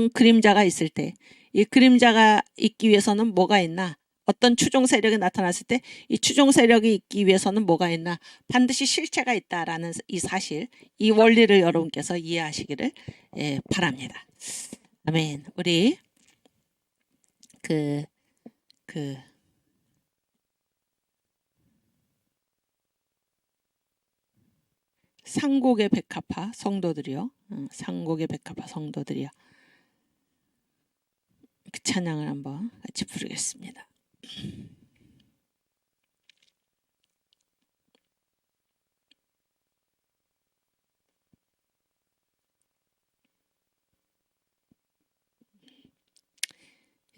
그림자가 있을 때, 이 그림자가 있기 위해서는 뭐가 있나? 어떤 추종 세력이 나타났을 때 이 추종 세력이 있기 위해서는 뭐가 있나? 반드시 실체가 있다라는 이 사실, 이 원리를 여러분께서 이해하시기를 바랍니다. 아멘. 우리 상곡의 백합화 성도들이요. 상곡의 백합화 성도들이요. 그 찬양을 한번 같이 부르겠습니다.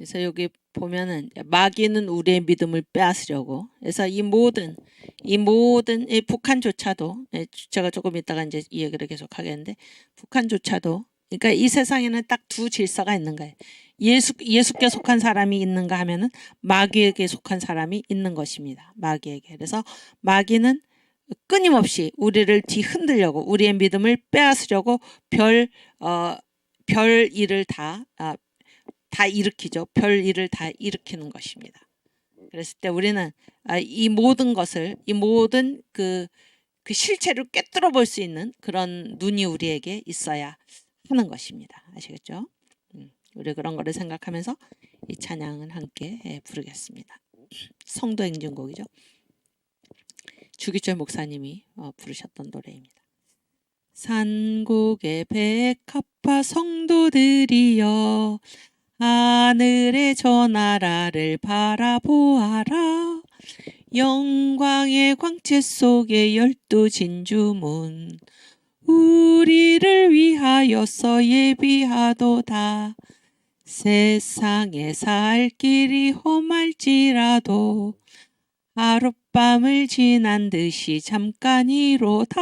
그래서 여기 보면은 마귀는 우리의 믿음을 빼앗으려고. 그래서 이 모든 이 북한조차도, 제가 조금 이따가 이제 이 얘기를 계속 하겠는데, 북한조차도, 그러니까 이 세상에는 딱 두 질서가 있는 거예요. 예수께 속한 사람이 있는가 하면은 마귀에게 속한 사람이 있는 것입니다. 마귀에게. 그래서 마귀는 끊임없이 우리를 뒤흔들려고, 우리의 믿음을 빼앗으려고 별 일을 다 일으키죠. 별 일을 다 일으키는 것입니다. 그랬을 때 우리는 이 모든 것을, 이 모든 그 실체를 꿰뚫어 볼 수 있는 그런 눈이 우리에게 있어야 하는 것입니다. 아시겠죠? 우리 그런 거를 생각하면서 이 찬양을 함께 부르겠습니다. 성도행진곡이죠. 주기철 목사님이 부르셨던 노래입니다. 산곡의 백합화 성도들이여, 하늘의 저 나라를 바라보아라. 영광의 광채 속에 12 진주문, 우리를 위하여서 예비하도다. 세상에 살 길이 험할지라도 하룻밤을 지난 듯이 잠깐이로다.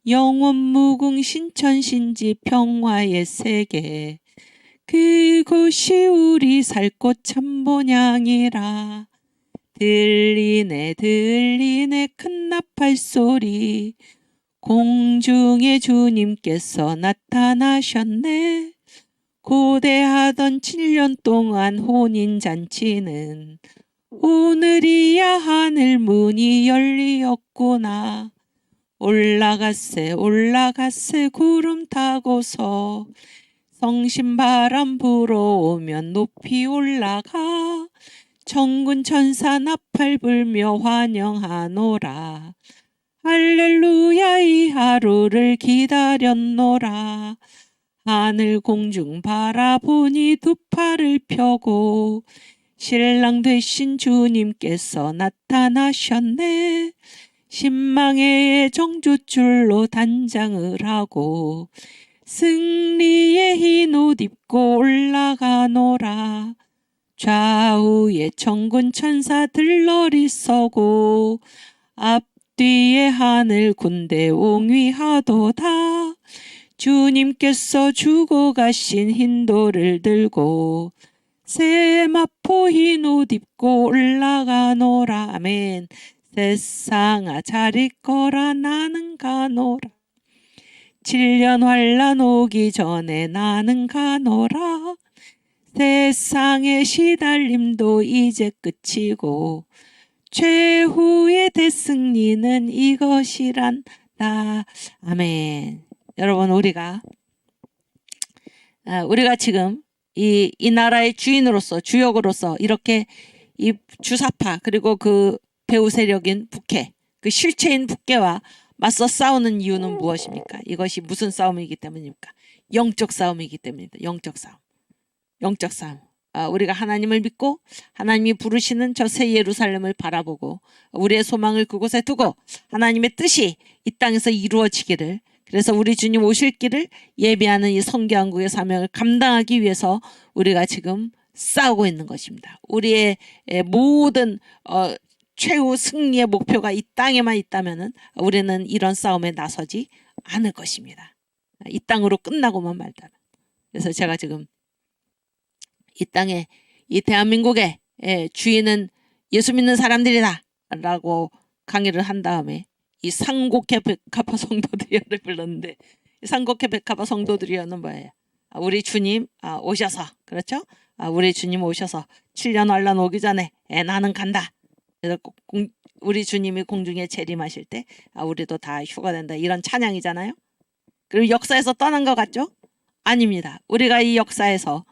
영원 무궁 신천신지 평화의 세계, 그곳이 우리 살 곳 참본향이라. 들리네 큰 나팔 소리, 공중에 주님께서 나타나셨네. 고대하던 7년 동안 혼인잔치는 오늘이야 하늘 문이 열리었구나. 올라갔세 구름 타고서, 성신바람 불어오면 높이 올라가. 천군 천사 나팔 불며 환영하노라. 할렐루야 이 하루를 기다렸노라. 하늘 공중 바라보니 두 팔을 펴고 신랑 되신 주님께서 나타나셨네. 신망의 정주줄로 단장을 하고 승리의 흰 옷 입고 올라가노라. 좌우에 천군 천사 들러리 서고 앞뒤에 하늘 군대 옹위하도다. 주님께서 주고 가신 흰 돌을 들고 세마포 흰 옷 입고 올라가노라. 아멘. 세상아 잘 있거라 나는 가노라. 7년 환란 오기 전에 나는 가노라. 세상의 시달림도 이제 끝이고 최후의 대승리는 이것이란다. 아멘. 여러분, 우리가 지금 이 나라의 주인으로서, 주역으로서 이렇게 이 주사파 그리고 그 배후 세력인 북해, 그 실체인 북해와 맞서 싸우는 이유는 무엇입니까? 이것이 무슨 싸움이기 때문입니까? 영적 싸움이기 때문입니다. 영적 싸움. 우리가 하나님을 믿고 하나님이 부르시는 저 새 예루살렘을 바라보고 우리의 소망을 그곳에 두고 하나님의 뜻이 이 땅에서 이루어지기를, 그래서 우리 주님 오실 길을 예비하는 이 성교한국의 사명을 감당하기 위해서 우리가 지금 싸우고 있는 것입니다. 우리의 모든 최후 승리의 목표가 이 땅에만 있다면은 우리는 이런 싸움에 나서지 않을 것입니다. 이 땅으로 끝나고만 말다면. 그래서 제가 지금 이 땅에, 이 대한민국의 주인은 예수 믿는 사람들이다 라고 강의를 한 다음에 이 상곡회 백합화 성도들이여를 불렀는데, 이 상곡회 백합화 성도들이여는 뭐예요? 우리 주님 오셔서, 그렇죠? 우리 주님 오셔서 7년 환란 오기 전에 나는 간다. 그래서 우리 주님이 공중에 재림하실 때 우리도 다 휴가 된다, 이런 찬양이잖아요. 그리고 역사에서 떠난 것 같죠? 아닙니다. 우리가 이 역사에서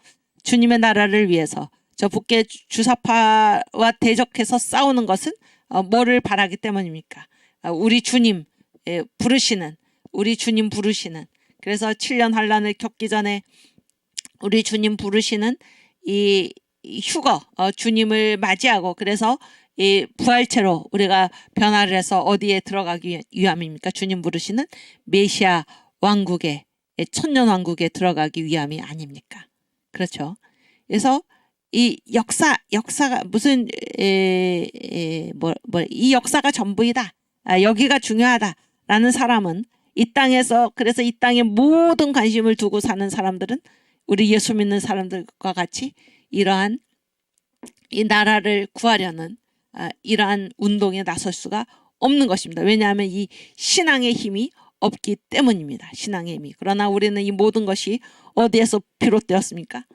주님의 나라를 위해서 저 북계 주사파와 대적해서 싸우는 것은 뭐를 바라기 때문입니까? 우리 주님 부르시는, 그래서 7년 환란을 겪기 전에 우리 주님 부르시는 이 휴거, 주님을 맞이하고, 그래서 이 부활체로 우리가 변화를 해서 어디에 들어가기 위함입니까? 주님 부르시는 메시아 왕국에, 천년 왕국에 들어가기 위함이 아닙니까? 그렇죠. 그래서 이 역사가 무슨 이 역사가 전부이다. 여기가 중요하다라는 사람은 이 땅에서 그래서 이 땅에 모든 관심을 두고 사는 사람들은 우리 예수 믿는 사람들과 같이 이러한 이 나라를 구하려는 이러한 운동에 나설 수가 없는 것입니다. 왜냐하면 이 신앙의 힘이 없기 때문입니다. 신앙의 힘이. 그러나 우리는 이 모든 것이 어디에서 비롯되었습니까?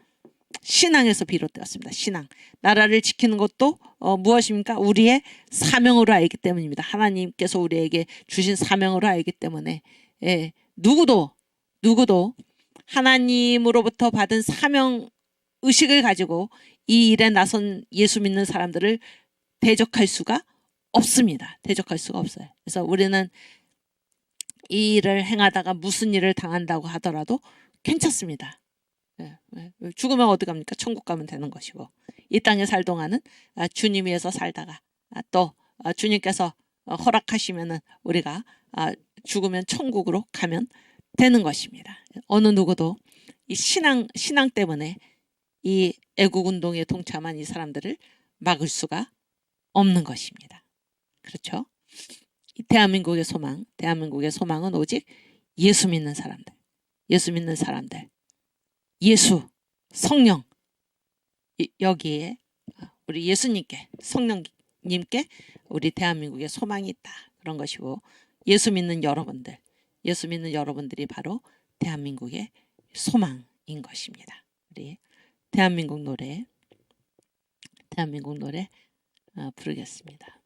신앙에서 비롯되었습니다. 신앙. 나라를 지키는 것도 무엇입니까? 우리의 사명으로 알기 때문입니다. 하나님께서 우리에게 주신 사명으로 알기 때문에 누구도 하나님으로부터 받은 사명 의식을 가지고 이 일에 나선 예수 믿는 사람들을 대적할 수가 없습니다. 대적할 수가 없어요. 그래서 우리는 이 일을 행하다가 무슨 일을 당한다고 하더라도 괜찮습니다. 죽으면 어디 갑니까? 천국 가면 되는 것이고 이 땅에 살 동안은 주님 위해서 살다가 또 주님께서 허락하시면은 우리가 죽으면 천국으로 가면 되는 것입니다. 어느 누구도 이 신앙 때문에 이 애국운동에 동참한 이 사람들을 막을 수가 없는 것입니다. 그렇죠? 이 대한민국의 소망은 오직 예수 믿는 사람들, 예수, 성령, 여기에 우리 예수님께, 성령님께 우리 대한민국의 소망이 있다. 그런 것이고 예수 믿는 여러분들이 바로 대한민국의 소망인 것입니다. 우리 대한민국 노래 부르겠습니다.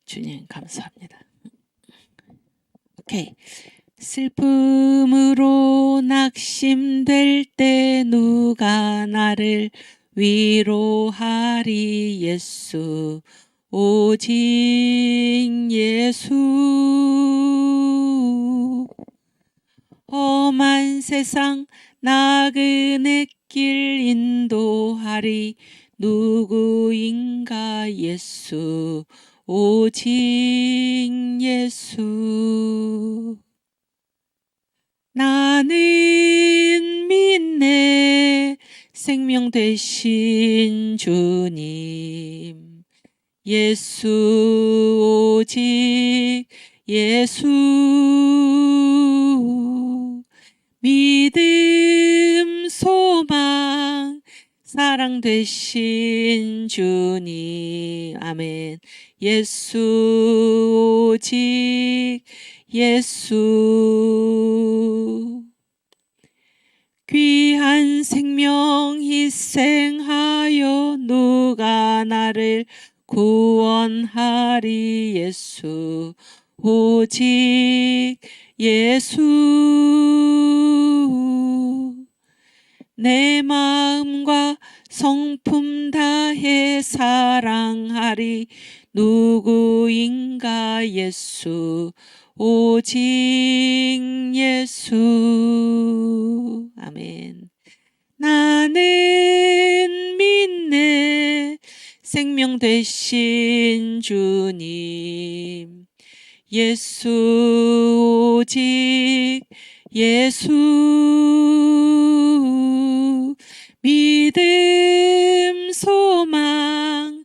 주님 감사합니다. 오케이. 슬픔으로 낙심될 때 누가 나를 위로하리. 예수, 오직 예수. 험한 세상 나그네 길 인도하리. 누구인가. 예수, 오직 예수. 나는 믿네 생명 되신 주님. 예수, 오직 예수. 믿음, 소망, 사랑 되신 주님. 아멘. 예수, 오직 예수. 귀한 생명 희생하여 누가 나를 구원하리. 예수, 오직 예수. 내 마음과 성품 다해 사랑하리. 누구인가. 예수, 오직 예수. 아멘. 나는 믿네 생명 되신 주님. 예수, 오직 예수. 믿음, 소망,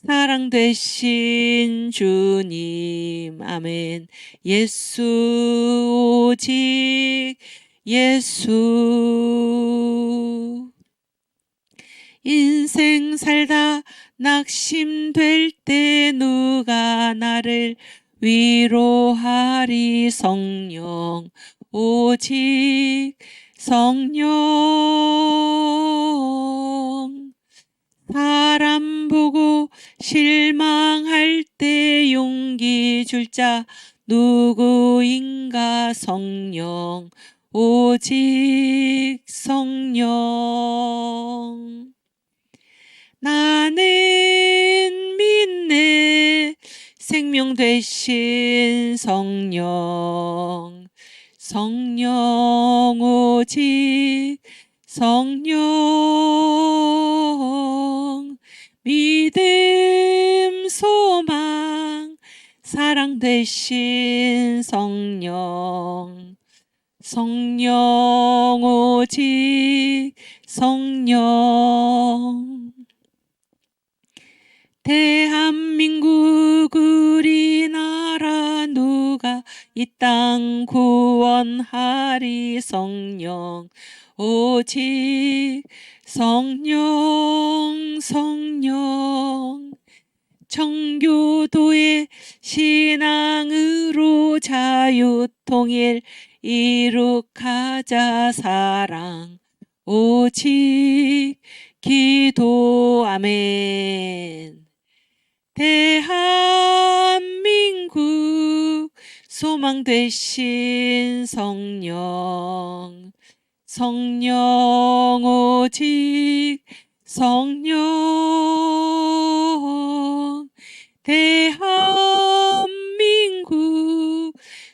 사랑 되신 주님. 아멘. 예수, 오직 예수. 인생 살다 낙심될 때 누가 나를 위로하리. 성령, 오직 성령. 사람 보고 실망할 때 용기 줄 자 누구인가. 성령, 오직 성령. 나는 믿네 생명 되신 성령. 성령, 오직 성령. 믿음, 소망, 사랑 되신 성령, 성령 오직 성령. 대한민국 우리나라 누가 이 땅 구원하리. 성령 오직 성령, 성령. 청교도의 신앙으로 자유통일 이룩하자. 사랑 오직 기도. 아멘. 대한민국 소망 되신 성령, 성령 오직 성령. 대한민국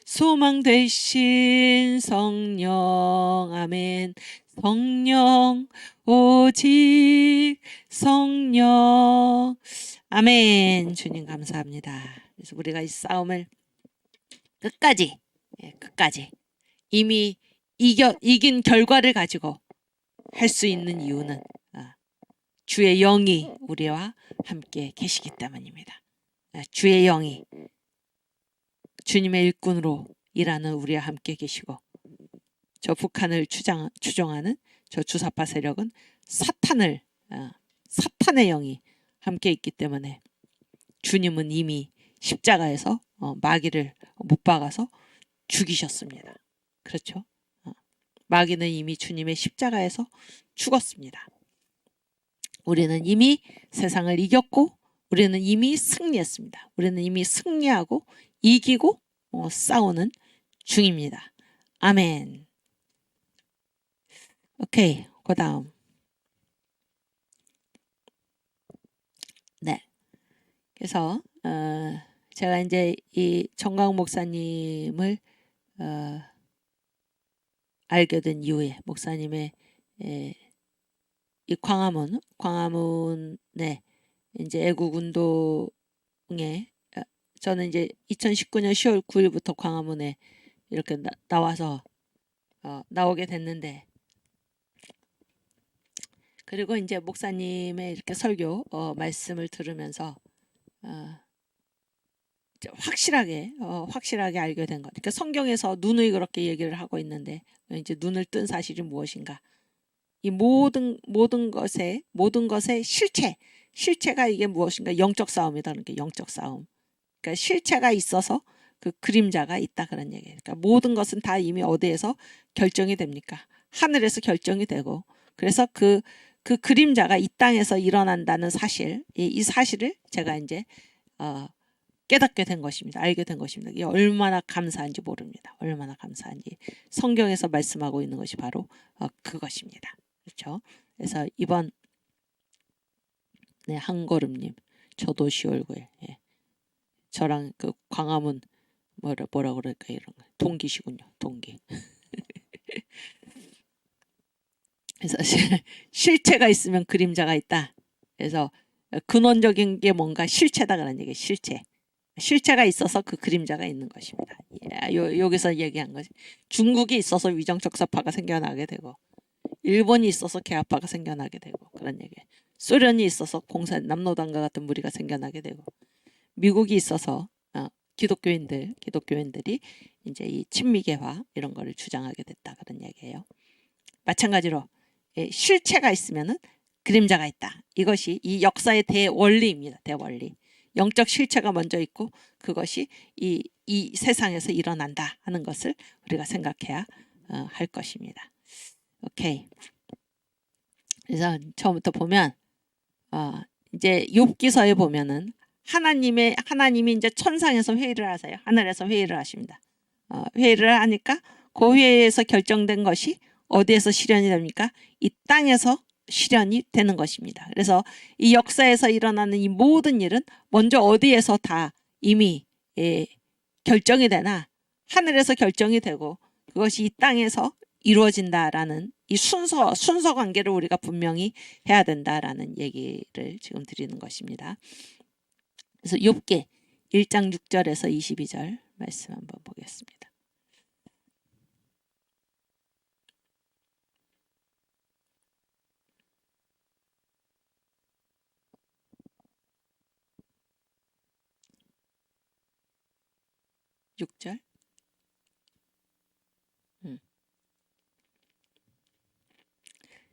소망 되신 성령. 아멘. 성령 오직 성령. 아멘. 주님 감사합니다. 그래서 우리가 이 싸움을 끝까지 이미 이긴 결과를 가지고 할 수 있는 이유는 주의 영이 우리와 함께 계시기 때문입니다. 주의 영이 주님의 일꾼으로 일하는 우리와 함께 계시고, 저 북한을 추종하는 저 주사파 세력은 사탄의 영이 함께 있기 때문에 주님은 이미 십자가에서 마귀를 못 박아서 죽이셨습니다. 그렇죠? 마귀는 이미 주님의 십자가에서 죽었습니다. 우리는 이미 세상을 이겼고, 우리는 이미 승리했습니다. 우리는 이미 승리하고 이기고 싸우는 중입니다. 아멘. 오케이, 그 다음. 네. 그래서 제가 이제 이 정광 목사님을 알게 된 이후에, 목사님의 이 광화문에 이제 애국운동에, 저는 이제 2019년 10월 9일부터 광화문에 이렇게 나와서 나오게 됐는데, 그리고 이제 목사님의 이렇게 설교 말씀을 들으면서 확실하게 알게 된 것. 그러니까 성경에서 누누이 그렇게 얘기를 하고 있는데, 이제 눈을 뜬 사실이 무엇인가? 이 모든 것의 실체가 이게 무엇인가? 영적 싸움이다. 그러니까 영적 싸움. 그러니까 실체가 있어서 그 그림자가 있다, 그런 얘기예요. 그러니까 모든 것은 다 이미 어디에서 결정이 됩니까? 하늘에서 결정이 되고, 그래서 그 그림자가 이 땅에서 일어난다는 사실, 이 사실을 제가 이제 깨닫게 된 것입니다. 알게 된 것입니다. 이게 얼마나 감사한지 모릅니다. 얼마나 감사한지. 성경에서 말씀하고 있는 것이 바로 그것입니다. 그렇죠? 그래서 이번 한걸음님, 저도 10월 9일, 저랑 그 광화문 뭐라 그럴까, 이런 거 동기시군요. 동기. 그래서 실체가 있으면 그림자가 있다. 그래서 근원적인 게 뭔가 실체다, 그런 얘기. 실체가 있어서 그 그림자가 있는 것입니다. 여기서 얘기한 거지. 중국이 있어서 위정적사파가 생겨나게 되고, 일본이 있어서 개화파가 생겨나게 되고, 그런 얘기. 소련이 있어서 남노당과 같은 무리가 생겨나게 되고, 미국이 있어서 기독교인들이 이제 이 친미개화 이런 거를 주장하게 됐다, 그런 얘기예요. 마찬가지로 실체가 있으면은 그림자가 있다. 이것이 이 역사의 대원리입니다. 대원리. 영적 실체가 먼저 있고, 그것이 이 세상에서 일어난다 하는 것을 우리가 생각해야 할 것입니다. 오케이. 그래서 처음부터 보면 이제 욥기서에 보면은 하나님이 이제 천상에서 회의를 하세요. 하늘에서 회의를 하십니다. 회의를 하니까 그 회의에서 결정된 것이 어디에서 실현이 됩니까? 이 땅에서 실현이 되는 것입니다. 그래서 이 역사에서 일어나는 이 모든 일은 먼저 어디에서 다 이미 결정이 되나 하늘에서 결정이 되고, 그것이 이 땅에서 이루어진다라는 이 순서 관계를 우리가 분명히 해야 된다라는 얘기를 지금 드리는 것입니다. 그래서 욥기 1장 6절에서 22절 말씀 한번 보겠습니다. 육 절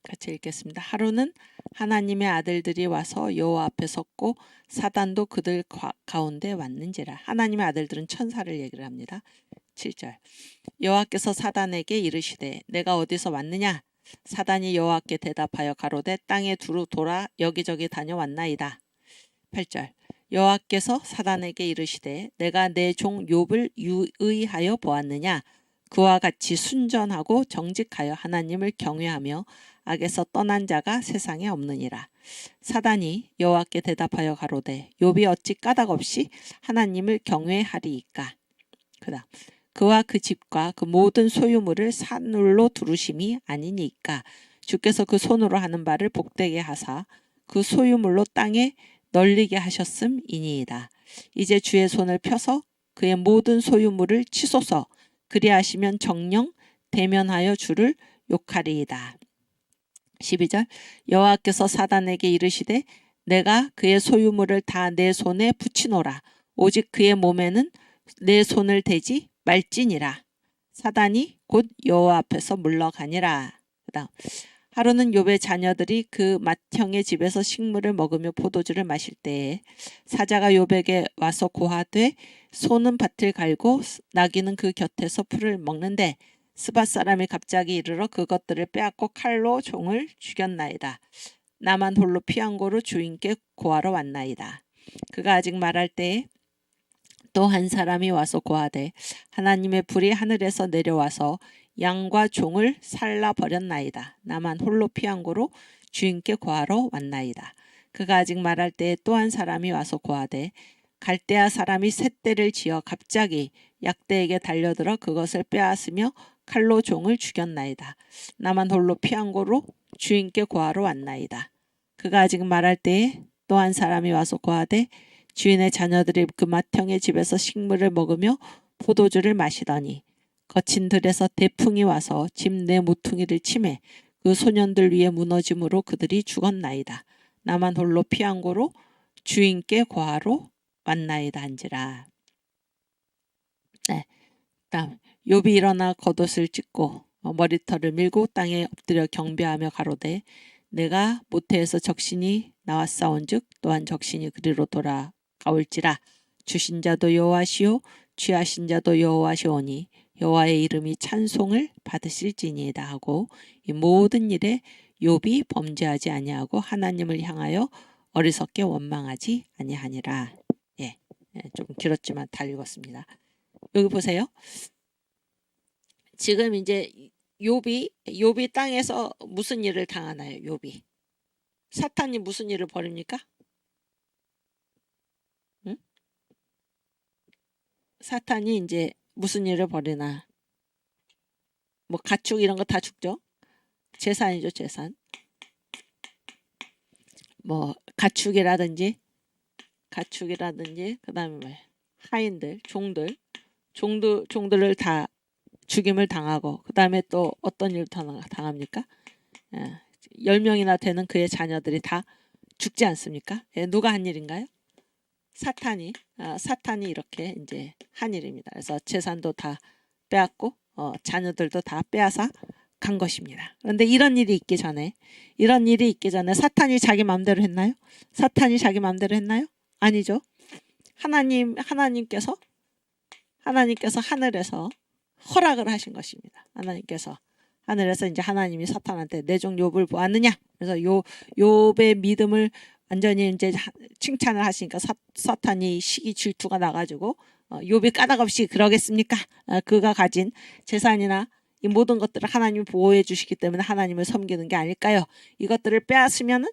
같이 읽겠습니다. 하루는 하나님의 아들들이 와서 여호와 앞에 섰고 사단도 그들 가운데 왔는지라. 하나님의 아들들은 천사를 얘기를 합니다. 7절 여호와께서 사단에게 이르시되 내가 어디서 왔느냐? 사단이 여호와께 대답하여 가로되 땅에 두루 돌아 여기저기 다녀왔나이다. 8절 여호와께서 사단에게 이르시되 내가 내 종 욥을 유의하여 보았느냐? 그와 같이 순전하고 정직하여 하나님을 경외하며 악에서 떠난 자가 세상에 없느니라. 사단이 여호와께 대답하여 가로되 욥이 어찌 까닭없이 하나님을 경외하리이까. 그다음 그와 그 집과 그 모든 소유물을 산울로 두르심이 아니니까. 주께서 그 손으로 하는 바를 복되게 하사 그 소유물로 땅에 널리게 하셨음이니이다. 이제 주의 손을 펴서 그의 모든 소유물을 치소서. 그리하시면 정녕 대면하여 주를 욕하리이다. 12절 여호와께서 사단에게 이르시되 내가 그의 소유물을 다 내 손에 붙이노라. 오직 그의 몸에는 내 손을 대지 말지니라. 사단이 곧 여호와 앞에서 물러가니라. 그다음 하루는 욥의 자녀들이 그 맏형의 집에서 식물을 먹으며 포도주를 마실 때에 사자가 욥에게 와서 고하되 소는 밭을 갈고 나귀는 그 곁에서 풀을 먹는데 스밧 사람이 갑자기 이르러 그것들을 빼앗고 칼로 종을 죽였나이다. 나만 홀로 피한 고로 주인께 고하러 왔나이다. 그가 아직 말할 때에 또 한 사람이 와서 고하되 하나님의 불이 하늘에서 내려와서 양과 종을 살라 버렸나이다. 나만 홀로 피한 고로 주인께 고하러 왔나이다. 그가 아직 말할 때에 또 한 사람이 와서 고하되 갈대아 사람이 셋대를 지어 갑자기 약대에게 달려들어 그것을 빼앗으며 칼로 종을 죽였나이다. 나만 홀로 피한 고로 주인께 고하러 왔나이다. 그가 아직 말할 때에 또 한 사람이 와서 고하되 주인의 자녀들이 그 맏형의 집에서 식물을 먹으며 포도주를 마시더니 거친 들에서 대풍이 와서 집 내 모퉁이를 치매 그 소년들 위에 무너짐으로 그들이 죽었나이다. 나만 홀로 피한 고로 주인께 고하러 왔나이다 한지라. 네. 다음 욥이 일어나 겉옷을 찢고 머리털을 밀고 땅에 엎드려 경배하며 가로되 내가 모태에서 적신이 나왔사온즉 또한 적신이 그리로 돌아가올지라. 주신 자도 여호와시오 취하신 자도 여호와시오니 여호와의 이름이 찬송을 받으실지니이다 하고 이 모든 일에 욥이 범죄하지 아니하고 하나님을 향하여 어리석게 원망하지 아니하니라. 예, 좀 길었지만 다 읽었습니다. 여기 보세요. 지금 이제 욥이 땅에서 무슨 일을 당하나요? 욥이 사탄이 무슨 일을 벌입니까? 응? 사탄이 이제 무슨 일을 벌이나? 뭐 가축 이런 거 다 죽죠. 재산이죠, 재산. 뭐 가축이라든지 그다음에 뭐 하인들, 종들을 다 죽임을 당하고 그다음에 또 어떤 일을 당합니까? 10명이나 되는 그의 자녀들이 다 죽지 않습니까? 누가 한 일인가요? 사탄이 이렇게 이제 한 일입니다. 그래서 재산도 다 빼앗고 자녀들도 다 빼앗아 간 것입니다. 그런데 이런 일이 있기 전에 사탄이 자기 마음대로 했나요? 사탄이 자기 마음대로 했나요? 아니죠. 하나님께서 하늘에서 허락을 하신 것입니다. 하나님께서 하늘에서 이제 하나님이 사탄한테 내 종 욥을 보았느냐? 그래서 욥의 믿음을 완전히 이제 칭찬을 하시니까 사탄이 시기 질투가 나가지고 욥이 까닭없이 그러겠습니까? 그가 가진 재산이나 이 모든 것들을 하나님이 보호해 주시기 때문에 하나님을 섬기는 게 아닐까요? 이것들을 빼앗으면은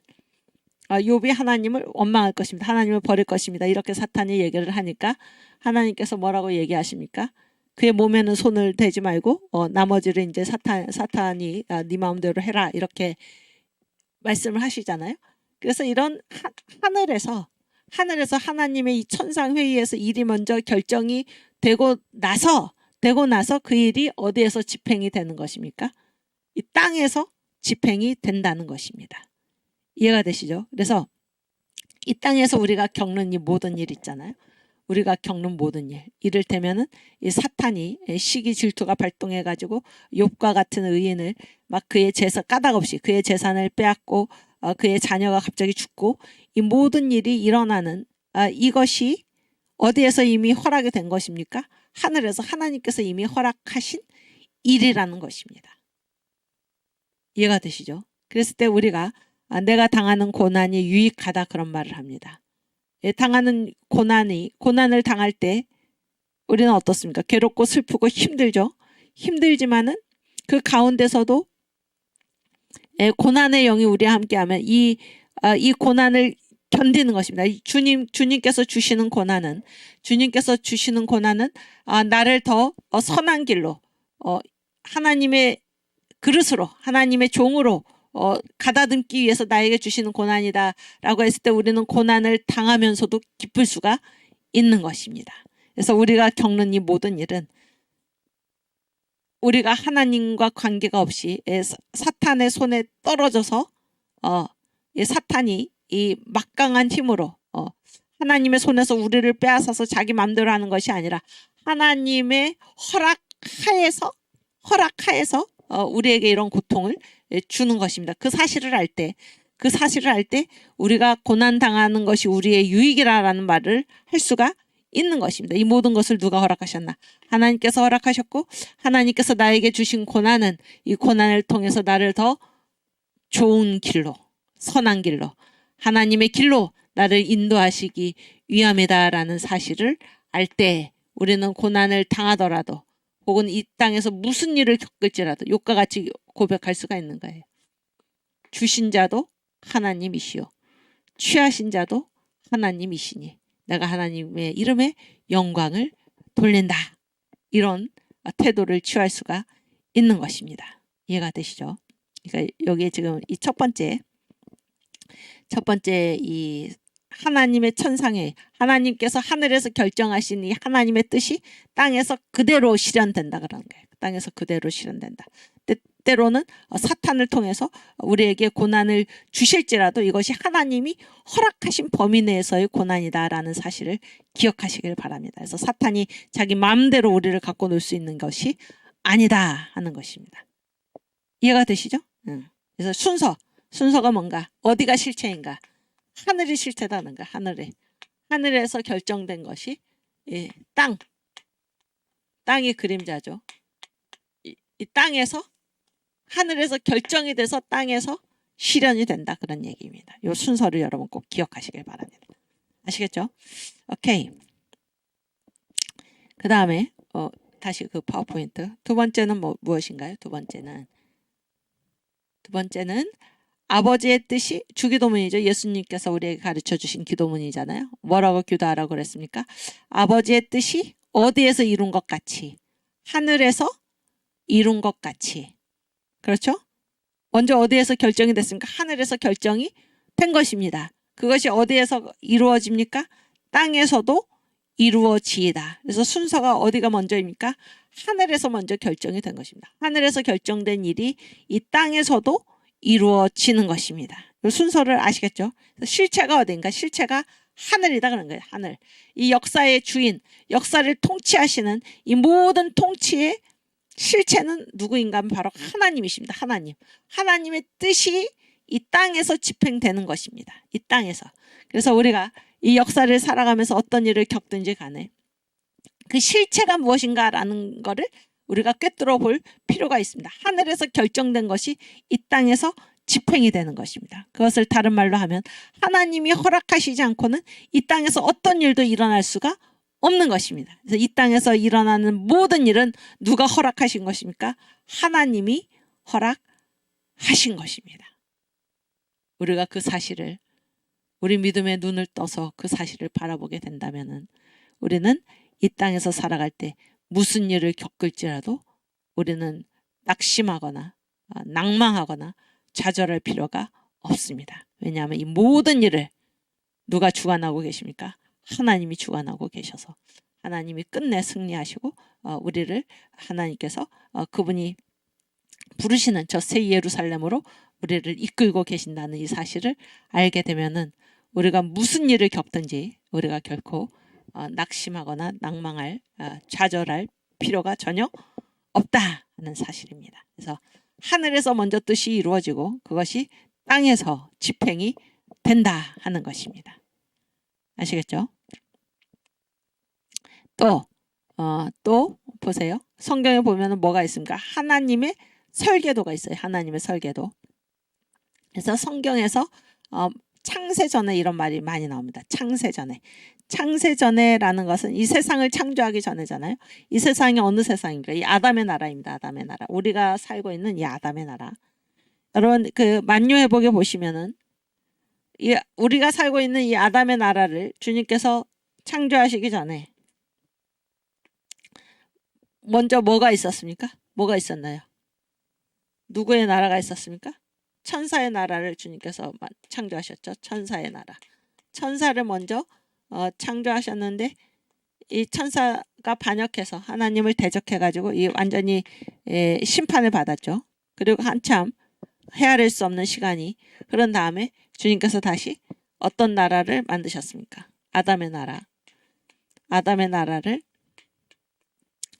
욥이 하나님을 원망할 것입니다. 하나님을 버릴 것입니다. 이렇게 사탄이 얘기를 하니까 하나님께서 뭐라고 얘기하십니까? 그의 몸에는 손을 대지 말고 나머지를 이제 사탄이 네 마음대로 해라 이렇게 말씀을 하시잖아요. 그래서 이런 하늘에서 하늘에서 하나님의 이 천상회의에서 일이 먼저 결정이 되고 나서 그 일이 어디에서 집행이 되는 것입니까? 이 땅에서 집행이 된다는 것입니다. 이해가 되시죠? 그래서 이 땅에서 우리가 겪는 이 모든 일 있잖아요. 우리가 겪는 모든 일, 이를테면은 이 사탄이 시기 질투가 발동해가지고 욥과 같은 의인을 막 그의 까닭 없이 그의 재산을 빼앗고 그의 자녀가 갑자기 죽고 이 모든 일이 일어나는 이것이 어디에서 이미 허락이 된 것입니까? 하늘에서 하나님께서 이미 허락하신 일이라는 것입니다. 이해가 되시죠? 그랬을 때 우리가 내가 당하는 고난이 유익하다 그런 말을 합니다. 당하는 고난을 당할 때 우리는 어떻습니까? 괴롭고 슬프고 힘들죠. 힘들지만은 그 가운데서도 고난의 영이 우리와 함께하면 이 고난을 견디는 것입니다. 주님께서 주시는 고난은 나를 더 선한 길로 하나님의 그릇으로 하나님의 종으로 가다듬기 위해서 나에게 주시는 고난이다라고 했을 때 우리는 고난을 당하면서도 기쁠 수가 있는 것입니다. 그래서 우리가 겪는 이 모든 일은 우리가 하나님과 관계가 없이 사탄의 손에 떨어져서 사탄이 이 막강한 힘으로 하나님의 손에서 우리를 빼앗아서 자기 마음대로 하는 것이 아니라 하나님의 허락하에서 우리에게 이런 고통을 주는 것입니다. 그 사실을 알 때 우리가 고난 당하는 것이 우리의 유익이라는 말을 할 수가 있는 것입니다. 이 모든 것을 누가 허락하셨나? 하나님께서 허락하셨고 하나님께서 나에게 주신 고난은 이 고난을 통해서 나를 더 좋은 길로, 선한 길로, 하나님의 길로 나를 인도하시기 위함이다라는 사실을 알 때 우리는 고난을 당하더라도 혹은 이 땅에서 무슨 일을 겪을지라도 욥과 같이 고백할 수가 있는 거예요. 주신 자도 하나님이시오. 취하신 자도 하나님이시니 내가 하나님의 이름에 영광을 돌린다. 이런 태도를 취할 수가 있는 것입니다. 이해가 되시죠? 그러니까 여기에 지금 이 첫 번째 이 하나님의 천상에 하나님께서 하늘에서 결정하신 이 하나님의 뜻이 땅에서 그대로 실현된다 그러는 거예요. 땅에서 그대로 실현된다. 때로는 사탄을 통해서 우리에게 고난을 주실지라도 이것이 하나님이 허락하신 범위 내에서의 고난이다라는 사실을 기억하시길 바랍니다. 그래서 사탄이 자기 마음대로 우리를 갖고 놀 수 있는 것이 아니다 하는 것입니다. 이해가 되시죠? 그래서 순서가 뭔가? 어디가 실체인가? 하늘이 실체다는 거야. 하늘에서 결정된 것이 땅이 그림자죠. 이 땅에서 하늘에서 결정이 돼서 땅에서 실현이 된다 그런 얘기입니다. 이 순서를 여러분 꼭 기억하시길 바랍니다. 아시겠죠? 오케이. 그 다음에 다시 그 파워포인트. 두 번째는 무엇인가요? 두 번째는 아버지의 뜻이 주기도문이죠. 예수님께서 우리에게 가르쳐 주신 기도문이잖아요. 뭐라고 기도하라고 그랬습니까? 아버지의 뜻이 어디에서 이룬 것 같이 하늘에서 이룬 것 같이. 그렇죠? 먼저 어디에서 결정이 됐습니까? 하늘에서 결정이 된 것입니다. 그것이 어디에서 이루어집니까? 땅에서도 이루어지이다. 그래서 순서가 어디가 먼저입니까? 하늘에서 먼저 결정이 된 것입니다. 하늘에서 결정된 일이 이 땅에서도 이루어지는 것입니다. 이 순서를 아시겠죠? 실체가 어딘가? 실체가 하늘이다 그런 거예요. 하늘. 이 역사의 주인, 역사를 통치하시는 이 모든 통치의 실체는 누구인가 하면 바로 하나님이십니다. 하나님의 뜻이 이 땅에서 집행되는 것입니다. 이 땅에서. 그래서 우리가 이 역사를 살아가면서 어떤 일을 겪든지 간에 그 실체가 무엇인가라는 거를 우리가 꿰뚫어 볼 필요가 있습니다. 하늘에서 결정된 것이 이 땅에서 집행이 되는 것입니다. 그것을 다른 말로 하면 하나님이 허락하시지 않고는 이 땅에서 어떤 일도 일어날 수가 없는 것입니다. 그래서 이 땅에서 일어나는 모든 일은 누가 허락하신 것입니까? 하나님이 허락하신 것입니다. 우리가 그 사실을 우리 믿음의 눈을 떠서 그 사실을 바라보게 된다면 우리는 이 땅에서 살아갈 때 무슨 일을 겪을지라도 우리는 낙심하거나 낭망하거나 좌절할 필요가 없습니다. 왜냐하면 이 모든 일을 누가 주관하고 계십니까? 하나님이 주관하고 계셔서 하나님이 끝내 승리하시고 우리를 하나님께서 그분이 부르시는 저 새 예루살렘으로 우리를 이끌고 계신다는 이 사실을 알게 되면은 우리가 무슨 일을 겪든지 우리가 결코 낙심하거나 낭망할 좌절할 필요가 전혀 없다 하는 사실입니다. 그래서 하늘에서 먼저 뜻이 이루어지고 그것이 땅에서 집행이 된다 하는 것입니다. 아시겠죠? 또 보세요. 성경에 보면 뭐가 있습니까? 하나님의 설계도가 있어요. 하나님의 설계도. 그래서 성경에서 창세전에 이런 말이 많이 나옵니다. 창세전에. 창세전에라는 것은 이 세상을 창조하기 전에잖아요. 이 세상이 어느 세상인가? 이 아담의 나라입니다. 아담의 나라. 우리가 살고 있는 이 아담의 나라. 여러분 그 만유회복에 보시면은 우리가 살고 있는 이 아담의 나라를 주님께서 창조하시기 전에 먼저 뭐가 있었습니까? 뭐가 있었나요? 누구의 나라가 있었습니까? 천사의 나라를 주님께서 창조하셨죠. 천사의 나라. 천사를 먼저 창조하셨는데 이 천사가 반역해서 하나님을 대적해가지고 이 완전히 심판을 받았죠. 그리고 한참 헤아릴 수 없는 시간이 흐른 다음에 주님께서 다시 어떤 나라를 만드셨습니까? 아담의 나라. 아담의 나라를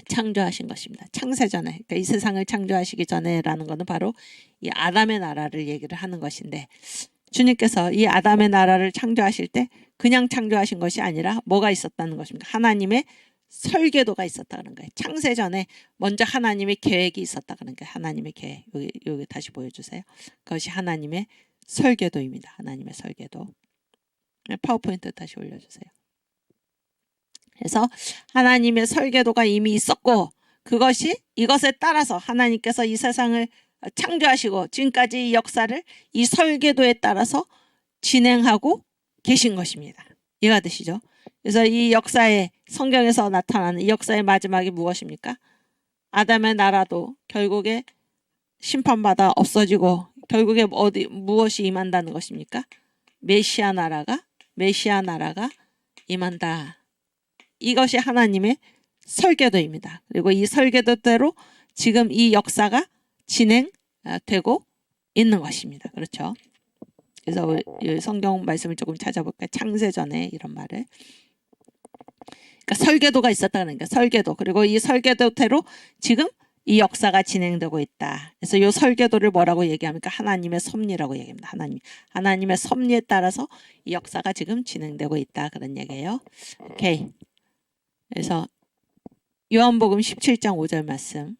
창조하신 것입니다. 창세전에. 그러니까 이 세상을 창조하시기 전에라는 것은 바로 이 아담의 나라를 얘기를 하는 것인데 주님께서 이 아담의 나라를 창조하실 때 그냥 창조하신 것이 아니라 뭐가 있었다는 것입니까? 하나님의 설계도가 있었다는 거예요. 창세전에 먼저 하나님의 계획이 있었다는 거예요. 하나님의 계획. 여기 다시 보여주세요. 그것이 하나님의 설계도입니다. 하나님의 설계도. 파워포인트 다시 올려주세요. 그래서 하나님의 설계도가 이미 있었고 이것에 따라서 하나님께서 이 세상을 창조하시고 지금까지 이 역사를 이 설계도에 따라서 진행하고 계신 것입니다. 이해가 되시죠? 그래서 이 역사에 성경에서 나타나는 이 역사의 마지막이 무엇입니까? 아담의 나라도 결국에 심판받아 없어지고 결국에 무엇이 임한다는 것입니까? 메시아 나라가 임한다. 이것이 하나님의 설계도입니다. 그리고 이 설계도대로 지금 이 역사가 진행되고 있는 것입니다. 그렇죠? 그래서 우리 성경 말씀을 조금 찾아볼까요? 창세전에 이런 말을. 그러니까 설계도가 있었다는 거예요. 설계도. 그리고 이 설계도대로 지금 이 역사가 진행되고 있다. 그래서 이 설계도를 뭐라고 얘기합니까? 하나님의 섭리라고 얘기합니다. 하나님의 섭리에 따라서 이 역사가 지금 진행되고 있다. 그런 얘기예요. 오케이. 그래서 요한복음 17장 5절 말씀.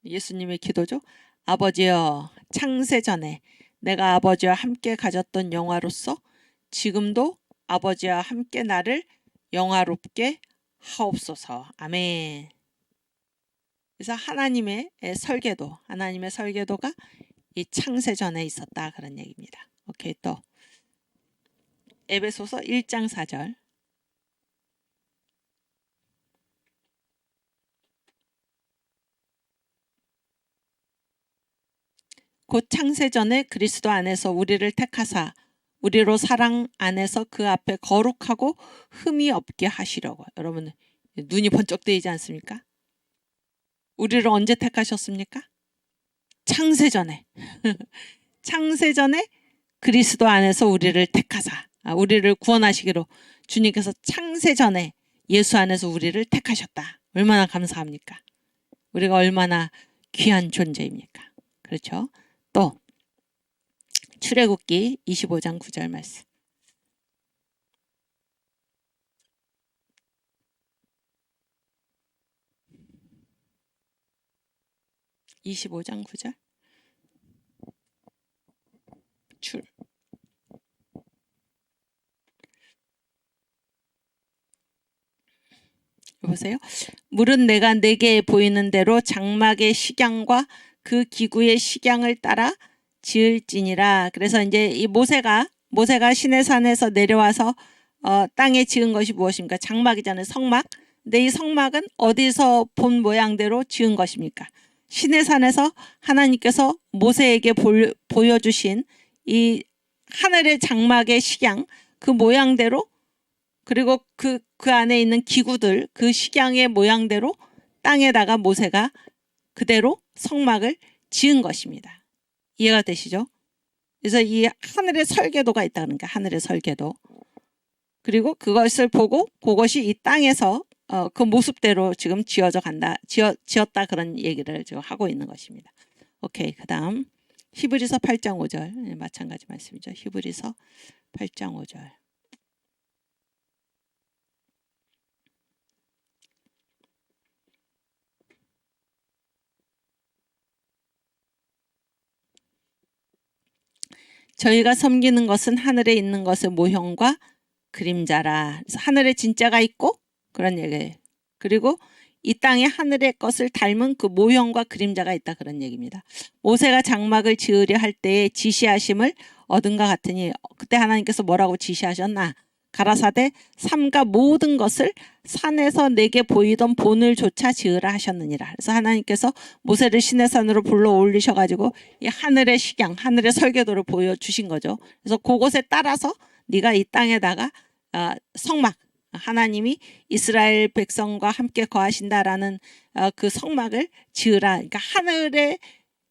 예수님의 기도죠. 아버지여, 창세전에 내가 아버지와 함께 가졌던 영화로서 지금도 아버지와 함께 나를 영화롭게 하옵소서. 아멘. 그래서 하나님의 설계도가 이 창세전에 있었다 그런 얘기입니다. 오케이. 또 에베소서 1장 4절. 곧 창세전에 그리스도 안에서 우리를 택하사 우리로 사랑 안에서 그 앞에 거룩하고 흠이 없게 하시려고. 여러분 눈이 번쩍 뜨이지 않습니까? 우리를 언제 택하셨습니까? 창세전에. 창세전에 그리스도 안에서 우리를 택하사 우리를 구원하시기로 주님께서 창세전에 예수 안에서 우리를 택하셨다. 얼마나 감사합니까? 우리가 얼마나 귀한 존재입니까? 그렇죠? 또 출애굽기 25장 9절 말씀. 25장 9절. 보세요. 물은 내가 내게 보이는 대로 장막의 식양과 그 기구의 식양을 따라 지을지니라. 그래서 이제 이 모세가 시내산에서 내려와서 땅에 지은 것이 무엇입니까? 장막이잖아요. 성막. 근데 이 성막은 어디서 본 모양대로 지은 것입니까? 시내산에서 하나님께서 모세에게 보여주신 이 하늘의 장막의 식양, 그 모양대로, 그리고 그 안에 있는 기구들, 그 식양의 모양대로 땅에다가 모세가 그대로 성막을 지은 것입니다. 이해가 되시죠? 그래서 이 하늘의 설계도가 있다는 게 하늘의 설계도. 그리고 그것을 보고 그것이 이 땅에서 그 모습대로 지금 지었다 그런 얘기를 지금 하고 있는 것입니다. 오케이, 그 다음 히브리서 8장 5절 마찬가지 말씀이죠. 히브리서 8장 5절. 저희가 섬기는 것은 하늘에 있는 것의 모형과 그림자라. 그래서 하늘에 진짜가 있고 그런 얘기예요. 그리고 이 땅에 하늘의 것을 닮은 그 모형과 그림자가 있다 그런 얘기입니다. 모세가 장막을 지으려 할 때에 지시하심을 얻은 것 같으니 그때 하나님께서 뭐라고 지시하셨나? 가라사대 삼가 모든 것을 산에서 내게 보이던 본을 조차 지으라 하셨느니라. 그래서 하나님께서 모세를 시내산으로 불러 올리셔가지고 이 하늘의 식양, 하늘의 설계도를 보여주신 거죠. 그래서 그곳에 따라서 네가 이 땅에다가 성막, 하나님이 이스라엘 백성과 함께 거하신다라는 그 성막을 지으라. 그러니까 하늘에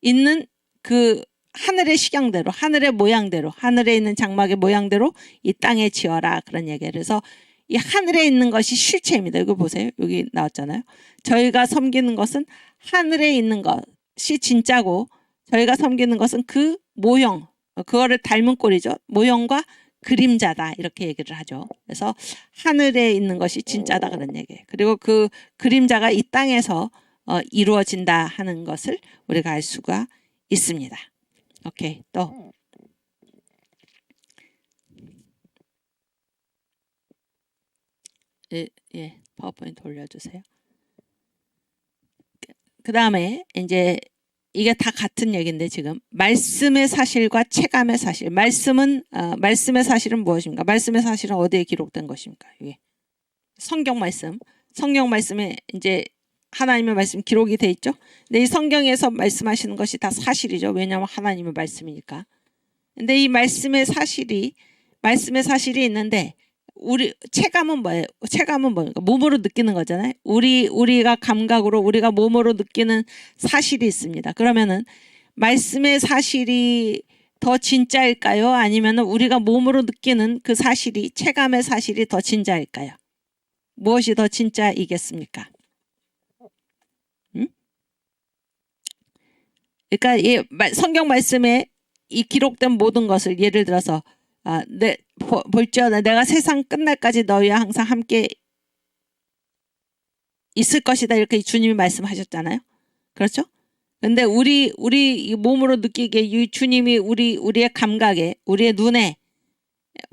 있는 그 하늘의 식양대로, 하늘의 모양대로, 하늘에 있는 장막의 모양대로 이 땅에 지어라 그런 얘기예요. 그래서 이 하늘에 있는 것이 실체입니다. 이거 보세요. 여기 나왔잖아요. 저희가 섬기는 것은 하늘에 있는 것이 진짜고 저희가 섬기는 것은 그 모형, 그거를 닮은 꼴이죠. 모형과 그림자다 이렇게 얘기를 하죠. 그래서 하늘에 있는 것이 진짜다 그런 얘기예요. 그리고 그 그림자가 이 땅에서 이루어진다 하는 것을 우리가 알 수가 있습니다. 오케이, 또 예, 파워포인트 올려주세요. 그 다음에 이제 이게 다 같은 얘기인데 지금 말씀의 사실과 체감의 사실. 말씀의 사실은 무엇입니까? 말씀의 사실은 어디에 기록된 것입니까? 이게 성경 말씀. 성경 말씀에 이제 하나님의 말씀 기록이 돼 있죠. 근데 이 성경에서 말씀하시는 것이 다 사실이죠. 왜냐하면 하나님의 말씀이니까. 근데 이 말씀의 사실이 있는데 우리 체감은 뭐예요? 체감은 뭡니까? 몸으로 느끼는 거잖아요. 우리가 감각으로 우리가 몸으로 느끼는 사실이 있습니다. 그러면은 말씀의 사실이 더 진짜일까요? 아니면 우리가 몸으로 느끼는 그 사실이 체감의 사실이 더 진짜일까요? 무엇이 더 진짜이겠습니까? 그러니까 이 성경 말씀에 이 기록된 모든 것을 예를 들어서 볼지어다 내가 세상 끝날까지 너희와 항상 함께 있을 것이다 이렇게 주님이 말씀하셨잖아요. 그렇죠? 근데 우리 몸으로 느끼기에 주님이 우리의 감각에 우리의 눈에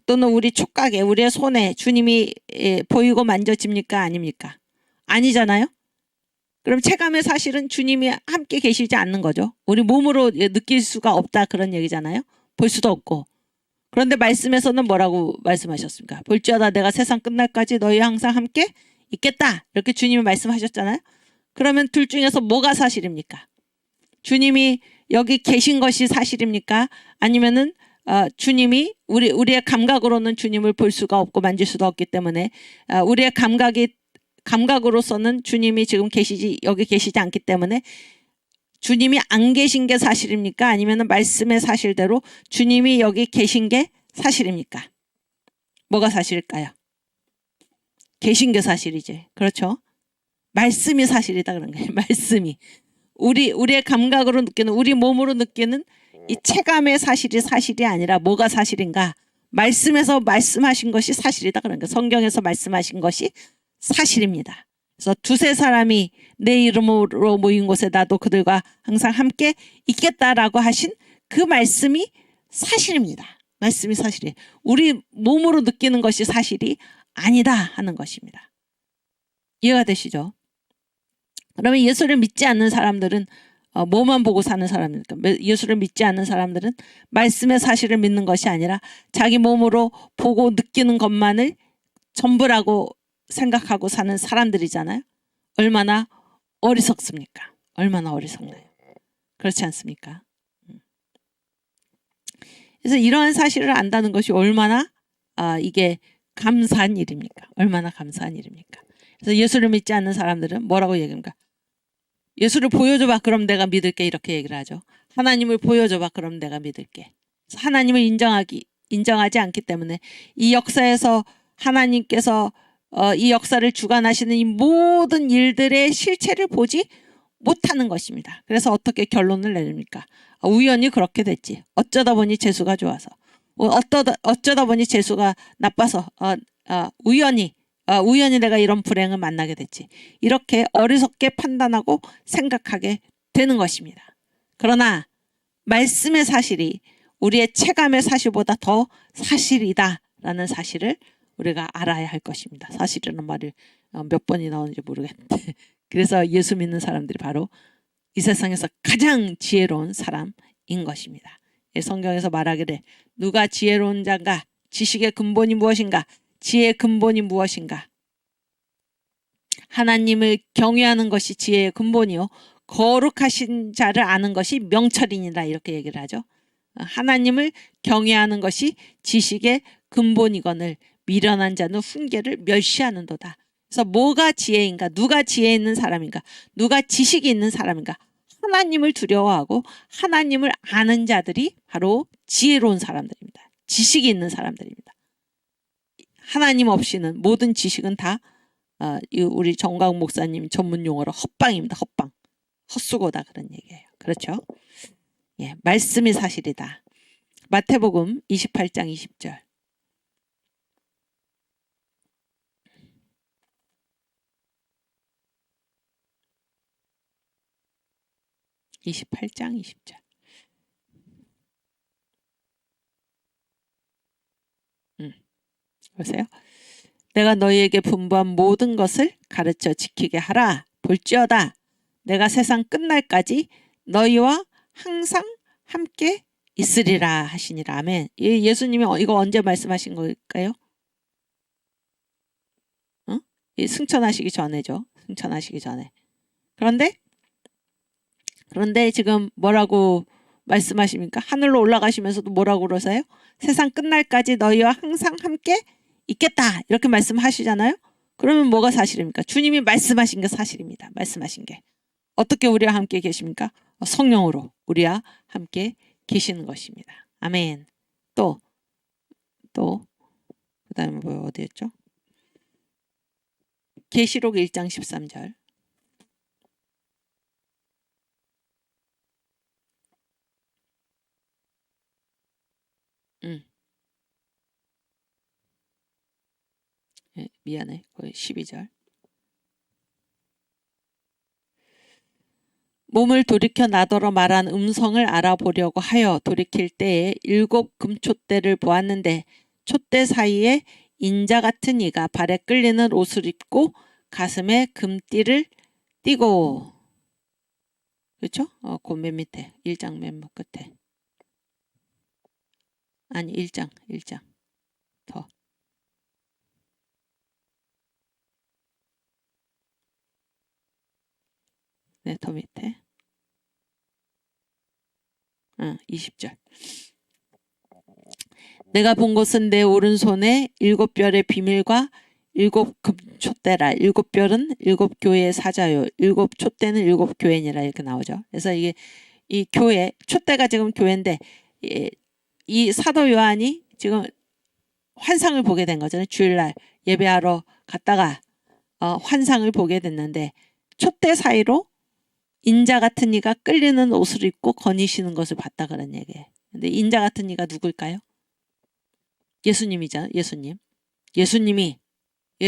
또는 우리 촉각에 우리의 손에 주님이 보이고 만져집니까? 아닙니까? 아니잖아요. 그럼 체감의 사실은 주님이 함께 계시지 않는 거죠. 우리 몸으로 느낄 수가 없다 그런 얘기잖아요. 볼 수도 없고. 그런데 말씀에서는 뭐라고 말씀하셨습니까? 볼지어다 내가 세상 끝날까지 너희 항상 함께 있겠다. 이렇게 주님이 말씀하셨잖아요. 그러면 둘 중에서 뭐가 사실입니까? 주님이 여기 계신 것이 사실입니까? 아니면은 주님이 우리의 감각으로는 주님을 볼 수가 없고 만질 수도 없기 때문에 우리의 감각으로서는 주님이 지금 여기 계시지 않기 때문에 주님이 안 계신 게 사실입니까? 아니면 말씀의 사실대로 주님이 여기 계신 게 사실입니까? 뭐가 사실일까요? 계신 게 사실이지. 그렇죠? 말씀이 사실이다 그런 거예요. 말씀이. 우리의 감각으로 느끼는 우리 몸으로 느끼는 이 체감의 사실이 아니라 뭐가 사실인가? 말씀에서 말씀하신 것이 사실이다 그런 거예요. 성경에서 말씀하신 것이 사실입니다. 그래서 두세 사람이 내 이름으로 모인 곳에 나도 그들과 항상 함께 있겠다라고 하신 그 말씀이 사실입니다. 말씀이 사실이에요. 우리 몸으로 느끼는 것이 사실이 아니다 하는 것입니다. 이해가 되시죠? 그러면 예수를 믿지 않는 사람들은 뭐만 보고 사는 사람입니까? 예수를 믿지 않는 사람들은 말씀의 사실을 믿는 것이 아니라 자기 몸으로 보고 느끼는 것만을 전부라고 생각하고 사는 사람들이잖아요. 얼마나 어리석습니까? 얼마나 어리석나요? 그렇지 않습니까? 그래서 이러한 사실을 안다는 것이 얼마나 이게 감사한 일입니까? 얼마나 감사한 일입니까? 그래서 예수를 믿지 않는 사람들은 뭐라고 얘기합니까? 예수를 보여줘봐 그럼 내가 믿을게 이렇게 얘기를 하죠. 하나님을 보여줘봐 그럼 내가 믿을게. 하나님을 인정하지 않기 때문에 이 역사에서 하나님께서 이 역사를 주관하시는 이 모든 일들의 실체를 보지 못하는 것입니다. 그래서 어떻게 결론을 내립니까? 우연히 그렇게 됐지. 어쩌다 보니 재수가 좋아서. 어쩌다 보니 재수가 나빠서 우연히 내가 이런 불행을 만나게 됐지. 이렇게 어리석게 판단하고 생각하게 되는 것입니다. 그러나 말씀의 사실이 우리의 체감의 사실보다 더 사실이다라는 사실을 우리가 알아야 할 것입니다. 사실이라는 말이 몇 번이 나오는지 모르겠는데 그래서 예수 믿는 사람들이 바로 이 세상에서 가장 지혜로운 사람인 것입니다. 성경에서 말하기를 누가 지혜로운 자인가? 지식의 근본이 무엇인가? 지혜의 근본이 무엇인가? 하나님을 경외하는 것이 지혜의 근본이요. 거룩하신 자를 아는 것이 명철이니라 이렇게 얘기를 하죠. 하나님을 경외하는 것이 지식의 근본이거늘 미련한 자는 훈계를 멸시하는도다. 그래서 뭐가 지혜인가? 누가 지혜 있는 사람인가? 누가 지식이 있는 사람인가? 하나님을 두려워하고 하나님을 아는 자들이 바로 지혜로운 사람들입니다. 지식이 있는 사람들입니다. 하나님 없이는 모든 지식은 다 우리 정광 목사님 전문 용어로 헛방입니다. 헛방. 헛수고다 그런 얘기예요. 그렇죠? 예, 말씀이 사실이다. 마태복음 28장 20절. 28장 20절. 보세요. 내가 너희에게 분부한 모든 것을 가르쳐 지키게 하라. 볼지어다. 내가 세상 끝날까지 너희와 항상 함께 있으리라 하시니라. 아멘. 예수님이 이거 언제 말씀하신 걸까요? 승천하시기 전에죠. 승천하시기 전에. 그런데 지금 뭐라고 말씀하십니까? 하늘로 올라가시면서도 뭐라고 그러세요? 세상 끝날까지 너희와 항상 함께 있겠다. 이렇게 말씀하시잖아요. 그러면 뭐가 사실입니까? 주님이 말씀하신 게 사실입니다. 말씀하신 게. 어떻게 우리와 함께 계십니까? 성령으로 우리와 함께 계시는 것입니다. 아멘. 또 그다음에 뭐 어디였죠? 계시록 1장 13절. 미안해. 거의 12절. 몸을 돌이켜 나더러 말한 음성을 알아보려고 하여 돌이킬 때에 7 금촛대를 보았는데 촛대 사이에 인자 같은 이가 발에 끌리는 옷을 입고 가슴에 금띠를 띠고. 그렇죠? 그 맨 밑에 1장 맨 끝에. 아니 1장 더. 네, 더 밑에. 20절. 내가 본 것은 내 오른손에 7별의 비밀과 7 금촛대라. 7별은 7교회의 사자요. 7 촛대는 7 교회니라 이렇게 나오죠. 그래서 이게 이 교회, 촛대가 지금 교회인데 이 사도 요한이 지금 환상을 보게 된 거잖아요. 주일날 예배하러 갔다가 환상을 보게 됐는데 촛대 사이로 인자 같은 이가 끌리는 옷을 입고 거니시는 것을 봤다 그런 얘기예요. 근데 인자 같은 이가 누굴까요? 예수님이잖아요. 예수님이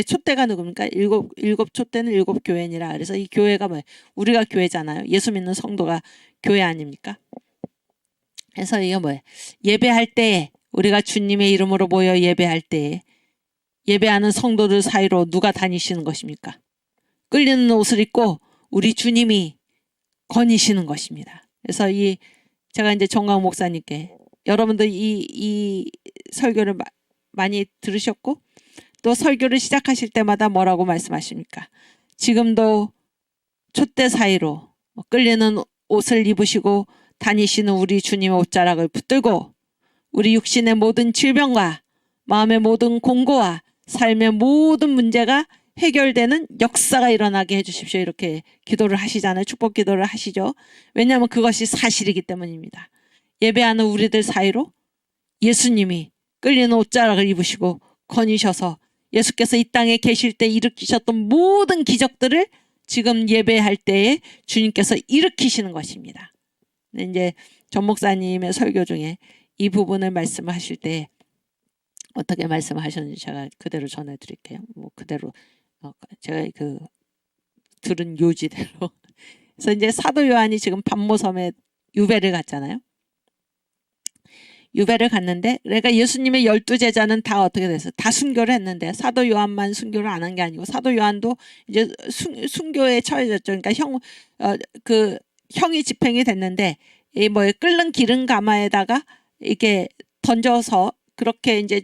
촛대가 누굽니까? 7 촛대는 7 교회니라. 그래서 이 교회가 뭐예요? 우리가 교회잖아요. 예수 믿는 성도가 교회 아닙니까? 그래서 이게 뭐예요? 예배할 때 우리가 주님의 이름으로 모여 예배할 때 예배하는 성도들 사이로 누가 다니시는 것입니까? 끌리는 옷을 입고 우리 주님이 거니시는 것입니다. 그래서 제가 이제 정광 목사님께 여러분들 이 설교를 많이 들으셨고 또 설교를 시작하실 때마다 뭐라고 말씀하십니까? 지금도 촛대 사이로 끌리는 옷을 입으시고 다니시는 우리 주님의 옷자락을 붙들고 우리 육신의 모든 질병과 마음의 모든 공고와 삶의 모든 문제가 해결되는 역사가 일어나게 해주십시오. 이렇게 기도를 하시잖아요. 축복 기도를 하시죠. 왜냐하면 그것이 사실이기 때문입니다. 예배하는 우리들 사이로 예수님이 끌리는 옷자락을 입으시고 거니셔서 예수께서 이 땅에 계실 때 일으키셨던 모든 기적들을 지금 예배할 때에 주님께서 일으키시는 것입니다. 이제 전 목사님의 설교 중에 이 부분을 말씀하실 때 어떻게 말씀하셨는지 제가 그대로 전해드릴게요. 뭐 그대로 제가 그 들은 요지대로. 그래서 이제 사도 요한이 지금 반모섬에 유배를 갔잖아요. 유배를 갔는데 그러니까 예수님의 12제자는 다 어떻게 됐어요? 다 순교를 했는데 사도 요한만 순교를 안 한 게 아니고 사도 요한도 이제 순교에 처해졌죠. 그러니까 형이 집행이 됐는데 이 뭐 끓는 기름 가마에다가 이렇게 던져서 그렇게 이제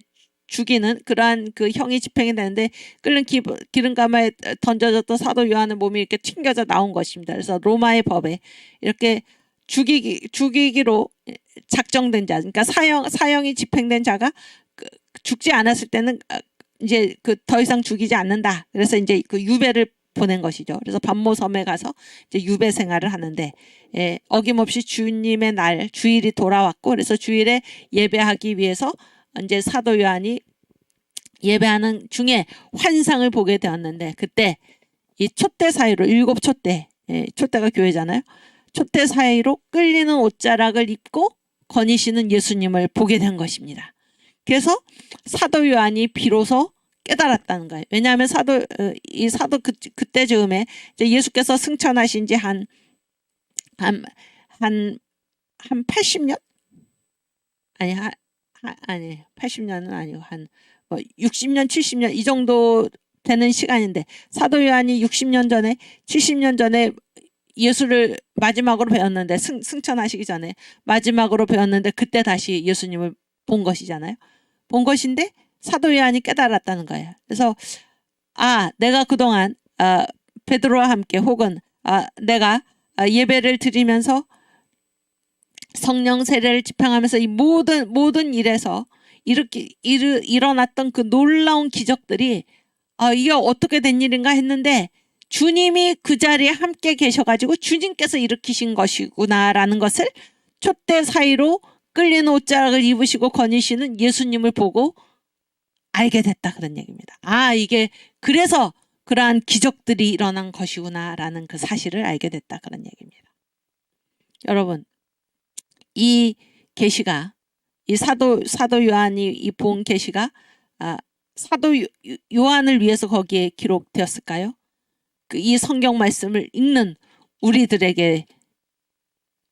죽이는 그러한 그 형이 집행이 되는데 끓는 기름 가마에 던져졌던 사도 요한의 몸이 이렇게 튕겨져 나온 것입니다. 그래서 로마의 법에 이렇게 죽이기로 작정된 자, 그러니까 사형이 집행된 자가 죽지 않았을 때는 이제 그 더 이상 죽이지 않는다. 그래서 이제 그 유배를 보낸 것이죠. 그래서 반모섬에 가서 이제 유배 생활을 하는데 어김없이 주님의 날 주일이 돌아왔고 그래서 주일에 예배하기 위해서 이제 사도 요한이 예배하는 중에 환상을 보게 되었는데 그때 이 촛대 사이로 7촛대, 촛대가 교회잖아요. 촛대 사이로 끌리는 옷자락을 입고 거니시는 예수님을 보게 된 것입니다. 그래서 사도 요한이 비로소 깨달았다는 거예요. 왜냐하면 이 사도 그때 즈음에 이제 예수께서 승천하신 지 한 80년? 아니 80년은 아니고 한 60년 70년 이 정도 되는 시간인데 사도 요한이 60년 전에 70년 전에 예수를 마지막으로 배웠는데 승천하시기 전에 마지막으로 배웠는데 그때 다시 예수님을 본 것이잖아요. 본 것인데 사도 요한이 깨달았다는 거예요. 그래서 내가 그동안 베드로와 함께 혹은 내가 예배를 드리면서 성령 세례를 집행하면서 이 모든 일에서 일어났던 그 놀라운 기적들이 이게 어떻게 된 일인가 했는데 주님이 그 자리에 함께 계셔가지고 주님께서 일으키신 것이구나라는 것을 촛대 사이로 끌리는 옷자락을 입으시고 거니시는 예수님을 보고 알게 됐다 그런 얘기입니다. 이게 그래서 그러한 기적들이 일어난 것이구나라는 그 사실을 알게 됐다 그런 얘기입니다. 여러분 이 계시가 이 사도 요한이 본 계시가 사도 요한을 위해서 거기에 기록되었을까요? 이 성경 말씀을 읽는 우리들에게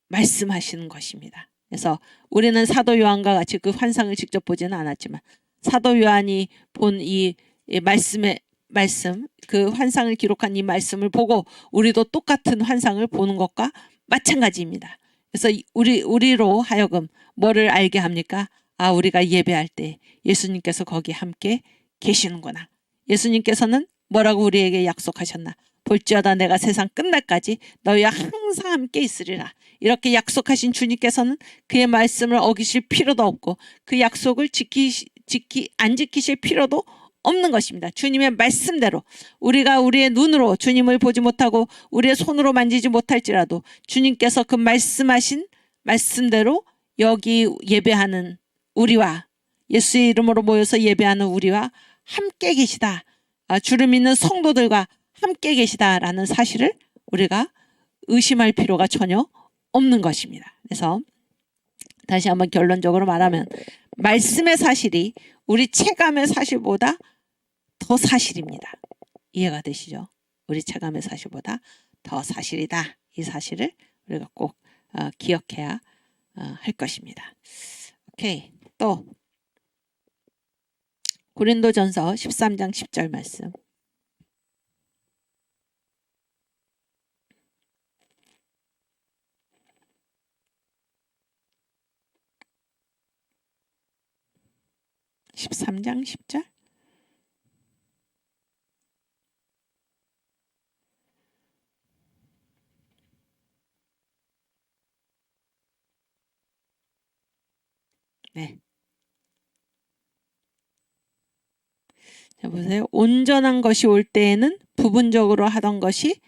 말씀하시는 것입니다. 그래서 우리는 사도 요한과 같이 그 환상을 직접 보지는 않았지만 사도 요한이 본 이 말씀 그 환상을 기록한 이 말씀을 보고 우리도 똑같은 환상을 보는 것과 마찬가지입니다. 그래서 우리로 하여금 뭐를 알게 합니까? 우리가 예배할 때 예수님께서 거기 함께 계시는구나. 예수님께서는 뭐라고 우리에게 약속하셨나? 볼지어다 내가 세상 끝날까지 너희와 항상 함께 있으리라. 이렇게 약속하신 주님께서는 그의 말씀을 어기실 필요도 없고 그 약속을 안 지키실 필요도 없는 것입니다. 주님의 말씀대로 우리가 우리의 눈으로 주님을 보지 못하고 우리의 손으로 만지지 못할지라도 주님께서 그 말씀하신 말씀대로 여기 예배하는 우리와 예수의 이름으로 모여서 예배하는 우리와 함께 계시다. 주를 믿는 성도들과 함께 계시다라는 사실을 우리가 의심할 필요가 전혀 없는 것입니다. 그래서 다시 한번 결론적으로 말하면 말씀의 사실이 우리 체감의 사실보다 더 사실입니다. 이해가 되시죠? 우리 체감의 사실보다 더 사실이다. 이 사실을 우리가 꼭 기억해야 할 것입니다. 오케이. 또 고린도전서 13장 10절 말씀. (13장 10절) 네. 자, 보세요. 온전한 것이 올 때에는 부분적으로 하던 것이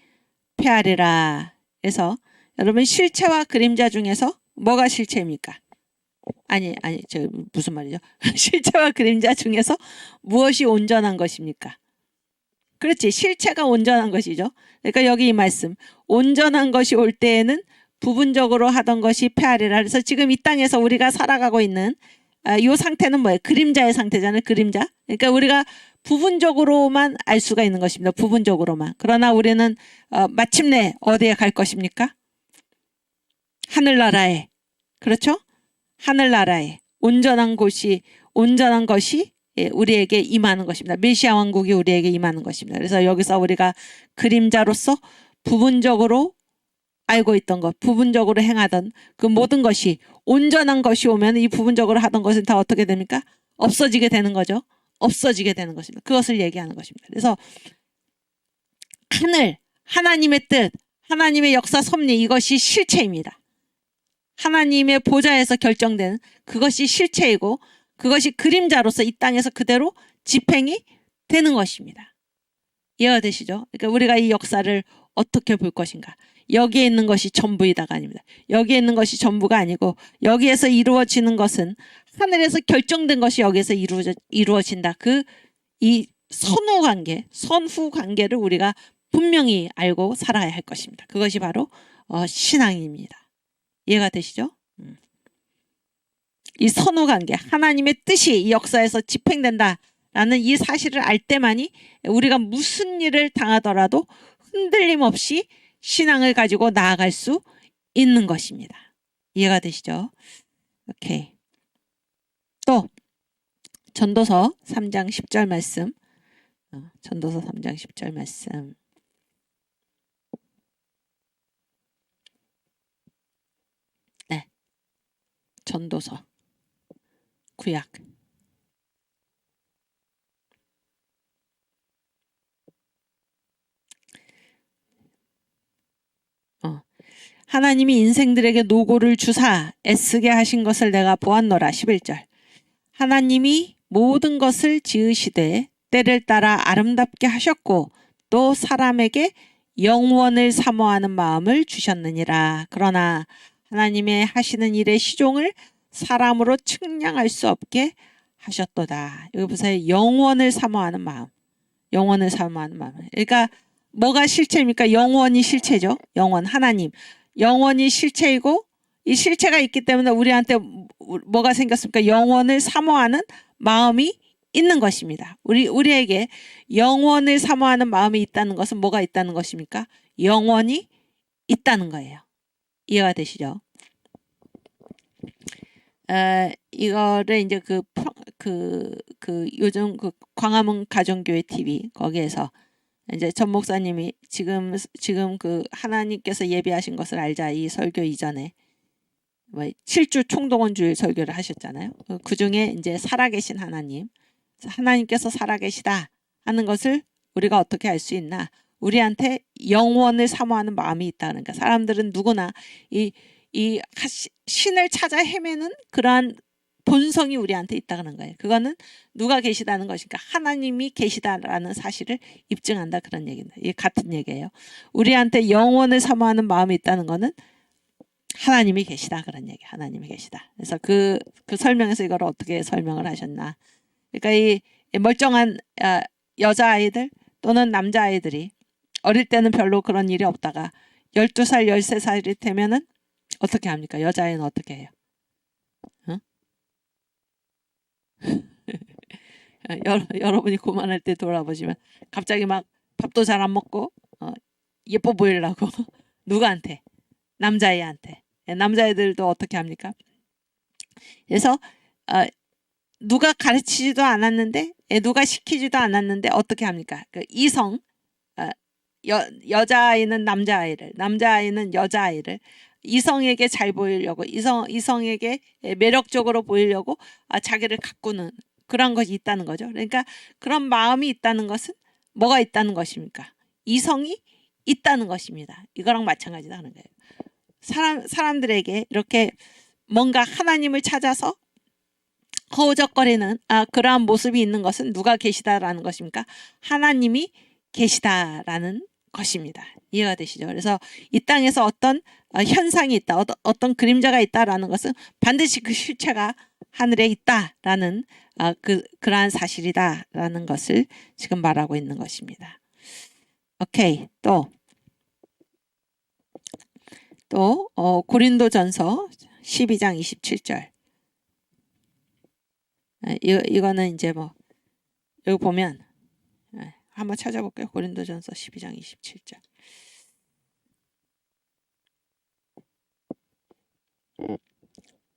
패하리라. 그래서 여러분 실체와 그림자 중에서 뭐가 실체입니까? 저 무슨 말이죠? 실체와 그림자 중에서 무엇이 온전한 것입니까? 그렇지. 실체가 온전한 것이죠. 그러니까 여기 이 말씀. 온전한 것이 올 때에는 부분적으로 하던 것이 패하리라. 그래서 지금 이 땅에서 우리가 살아가고 있는 이 상태는 뭐예요? 그림자의 상태잖아요. 그림자. 그러니까 우리가 부분적으로만 알 수가 있는 것입니다. 부분적으로만. 그러나 우리는 마침내 어디에 갈 것입니까? 하늘나라에. 그렇죠? 하늘나라에 온전한 것이 우리에게 임하는 것입니다. 메시아 왕국이 우리에게 임하는 것입니다. 그래서 여기서 우리가 그림자로서 부분적으로 알고 있던 것, 부분적으로 행하던 그 모든 것이 온전한 것이 오면 이 부분적으로 하던 것은 다 어떻게 됩니까? 없어지게 되는 거죠. 없어지게 되는 것입니다. 그것을 얘기하는 것입니다. 그래서 하나님의 뜻, 하나님의 역사 섭리 이것이 실체입니다. 하나님의 보좌에서 결정된 그것이 실체이고 그것이 그림자로서 이 땅에서 그대로 집행이 되는 것입니다. 이해가 되시죠? 그러니까 우리가 이 역사를 어떻게 볼 것인가. 여기에 있는 것이 전부이다가 아닙니다. 여기에 있는 것이 전부가 아니고 여기에서 이루어지는 것은 하늘에서 결정된 것이 여기에서 이루어진다. 이 선후 관계를 우리가 분명히 알고 살아야 할 것입니다. 그것이 바로 신앙입니다. 이해가 되시죠? 이 선후 관계, 하나님의 뜻이 이 역사에서 집행된다라는 이 사실을 알 때만이 우리가 무슨 일을 당하더라도 흔들림 없이 신앙을 가지고 나아갈 수 있는 것입니다. 이해가 되시죠? 오케이. 또 전도서 3장 10절 말씀. 전도서 3장 10절 말씀. 네. 전도서 구약. 하나님이 인생들에게 노고를 주사 애쓰게 하신 것을 내가 보았노라. 11절. 하나님이 모든 것을 지으시되 때를 따라 아름답게 하셨고 또 사람에게 영원을 사모하는 마음을 주셨느니라. 그러나 하나님의 하시는 일의 시종을 사람으로 측량할 수 없게 하셨도다. 여기 보세요. 영원을 사모하는 마음. 영원을 사모하는 마음. 그러니까 뭐가 실체입니까? 영원이 실체죠. 영원, 하나님. 영원이 실체이고 이 실체가 있기 때문에 우리한테 뭐가 생겼습니까? 영원을 사모하는 마음이 있는 것입니다. 우리에게 영원을 사모하는 마음이 있다는 것은 뭐가 있다는 것입니까? 영원이 있다는 거예요. 이해가 되시죠? 이거를 이제 요즘 광화문 가정교회 TV 거기에서 이제 전 목사님이 지금 그 하나님께서 예비하신 것을 알자 이 설교 이전에 7주 총동원 주일 설교를 하셨잖아요. 그 중에 이제 살아계신 하나님께서 살아계시다 하는 것을 우리가 어떻게 알 수 있나? 우리한테 영원을 사모하는 마음이 있다는 거야. 사람들은 누구나 이 신을 찾아 헤매는 그러한 본성이 우리한테 있다는 거예요. 그거는 누가 계시다는 것이니까 하나님이 계시다라는 사실을 입증한다 그런 얘기입니다. 이게 같은 얘기예요. 우리한테 영원을 사모하는 마음이 있다는 거는 하나님이 계시다 그런 얘기. 하나님이 계시다. 그래서 그 설명에서 이걸 어떻게 설명을 하셨나? 그러니까 이 멀쩡한 여자아이들 또는 남자아이들이 어릴 때는 별로 그런 일이 없다가 12살, 13살이 되면은 어떻게 합니까? 여자아이는 어떻게 해요? 여러분이 고만할 때 돌아보시면 갑자기 막 밥도 잘 안 먹고 예뻐 보이려고 누구한테? 남자애한테. 남자애들도 어떻게 합니까? 그래서 누가 가르치지도 않았는데 누가 시키지도 않았는데 어떻게 합니까? 그 이성 여자아이는 남자아이는 여자아이를 이성에게 잘 보이려고 이성에게 매력적으로 보이려고 자기를 가꾸는 그런 것이 있다는 거죠. 그러니까 그런 마음이 있다는 것은 뭐가 있다는 것입니까? 이성이 있다는 것입니다. 이거랑 마찬가지다 하는 거예요. 사람들에게 이렇게 뭔가 하나님을 찾아서 허우적거리는 그러한 모습이 있는 것은 누가 계시다라는 것입니까? 하나님이 계시다라는 것입니다. 이해가 되시죠? 그래서 이 땅에서 어떤 현상이 있다, 어떤 그림자가 있다라는 것은 반드시 그 실체가 하늘에 있다라는 그러한 사실이다라는 것을 지금 말하고 있는 것입니다. 오케이. 또 고린도전서 12장 27절. 이거는 이제 뭐 여기 보면 한번 찾아볼게요. 고린도전서 12장 27절.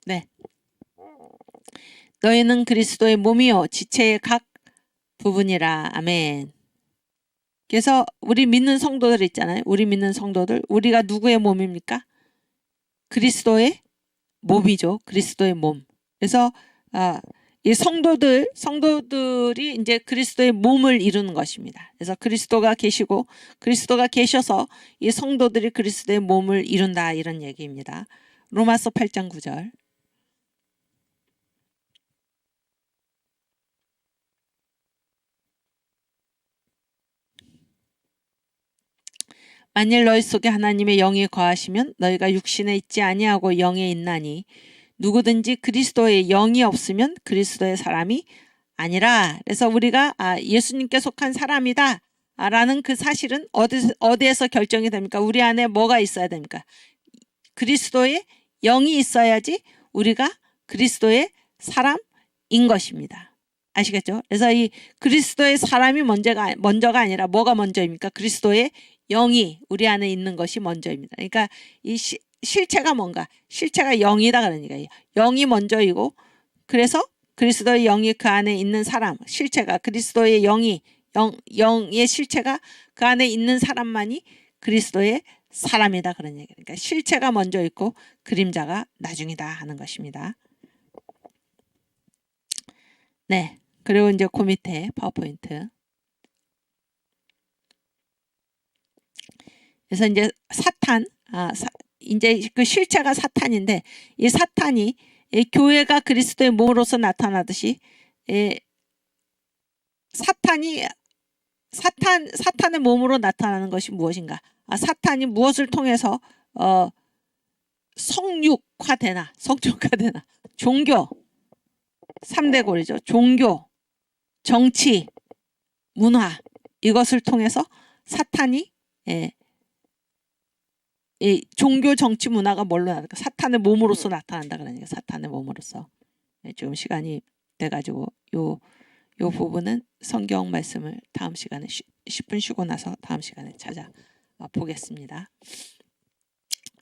네. 너희는 그리스도의 몸이요 지체의 각 부분이라. 아멘. 그래서 우리 믿는 성도들 있잖아요. 우리 믿는 성도들, 우리가 누구의 몸입니까? 그리스도의 몸이죠. 그리스도의 몸. 그래서 이 성도들이 이제 그리스도의 몸을 이루는 것입니다. 그래서 그리스도가 계시고 그리스도가 계셔서 이 성도들이 그리스도의 몸을 이룬다, 이런 얘기입니다. 로마서 8장 9절. 만일 너희 속에 하나님의 영이 거하시면 너희가 육신에 있지 아니하고 영에 있나니 누구든지 그리스도의 영이 없으면 그리스도의 사람이 아니라. 그래서 우리가 예수님께 속한 사람이다 라는 그 사실은 어디에서 결정이 됩니까? 우리 안에 뭐가 있어야 됩니까? 그리스도의 영이 있어야지 우리가 그리스도의 사람인 것입니다. 아시겠죠? 그래서 이 그리스도의 사람이 먼저가 아니라 뭐가 먼저입니까? 그리스도의 영이 우리 안에 있는 것이 먼저입니다. 그러니까 이 실체가 뭔가? 실체가 영이다 그러니까 영이 먼저이고, 그래서 그리스도의 영이 그 안에 있는 사람, 실체가 그리스도의 영의 실체가 그 안에 있는 사람만이 그리스도의 사람이다 그런 얘기. 그러니까 실체가 먼저 있고 그림자가 나중이다 하는 것입니다. 네. 그리고 이제 그 밑에 파워포인트. 그래서 이제 사탄, 이제 그 실체가 사탄인데, 이 사탄이 이 교회가 그리스도의 몸으로서 나타나듯이 사탄의 몸으로 나타나는 것이 무엇인가? 사탄이 무엇을 통해서 성육화되나? 종교, 3대 고리죠. 종교, 정치, 문화, 이것을 통해서 사탄이 이 종교, 정치, 문화가 뭘로 나타날까? 사탄의 몸으로서 나타난다 그러니까 사탄의 몸으로서. 지금 시간이 돼가지고 요 부분은 성경 말씀을 다음 시간에 10분 쉬고 나서 다음 시간에 찾아보겠습니다.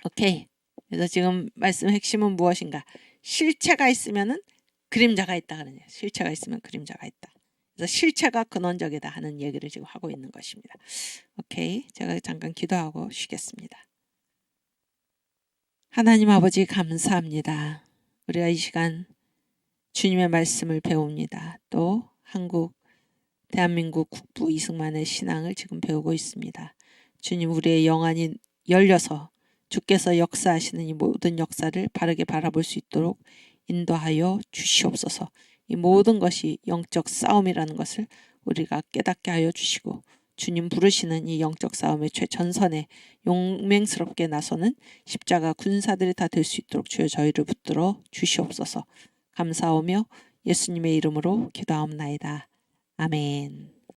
오케이. 그래서 지금 말씀 핵심은 무엇인가? 실체가 있으면은 그림자가 있다 그러네요. 실체가 있으면 그림자가 있다. 그래서 실체가 근원적이다 하는 얘기를 지금 하고 있는 것입니다. 오케이. 제가 잠깐 기도하고 쉬겠습니다. 하나님 아버지 감사합니다. 우리가 이 시간 주님의 말씀을 배웁니다. 또 대한민국 국부 이승만의 신앙을 지금 배우고 있습니다. 주님, 우리의 영안이 열려서 주께서 역사하시는 이 모든 역사를 바르게 바라볼 수 있도록 인도하여 주시옵소서. 이 모든 것이 영적 싸움이라는 것을 우리가 깨닫게 하여 주시고, 주님 부르시는 이 영적 싸움의 최전선에 용맹스럽게 나서는 십자가 군사들이 다 될 수 있도록 주여 저희를 붙들어 주시옵소서. 감사하며 예수님의 이름으로 기도하옵나이다. 아멘.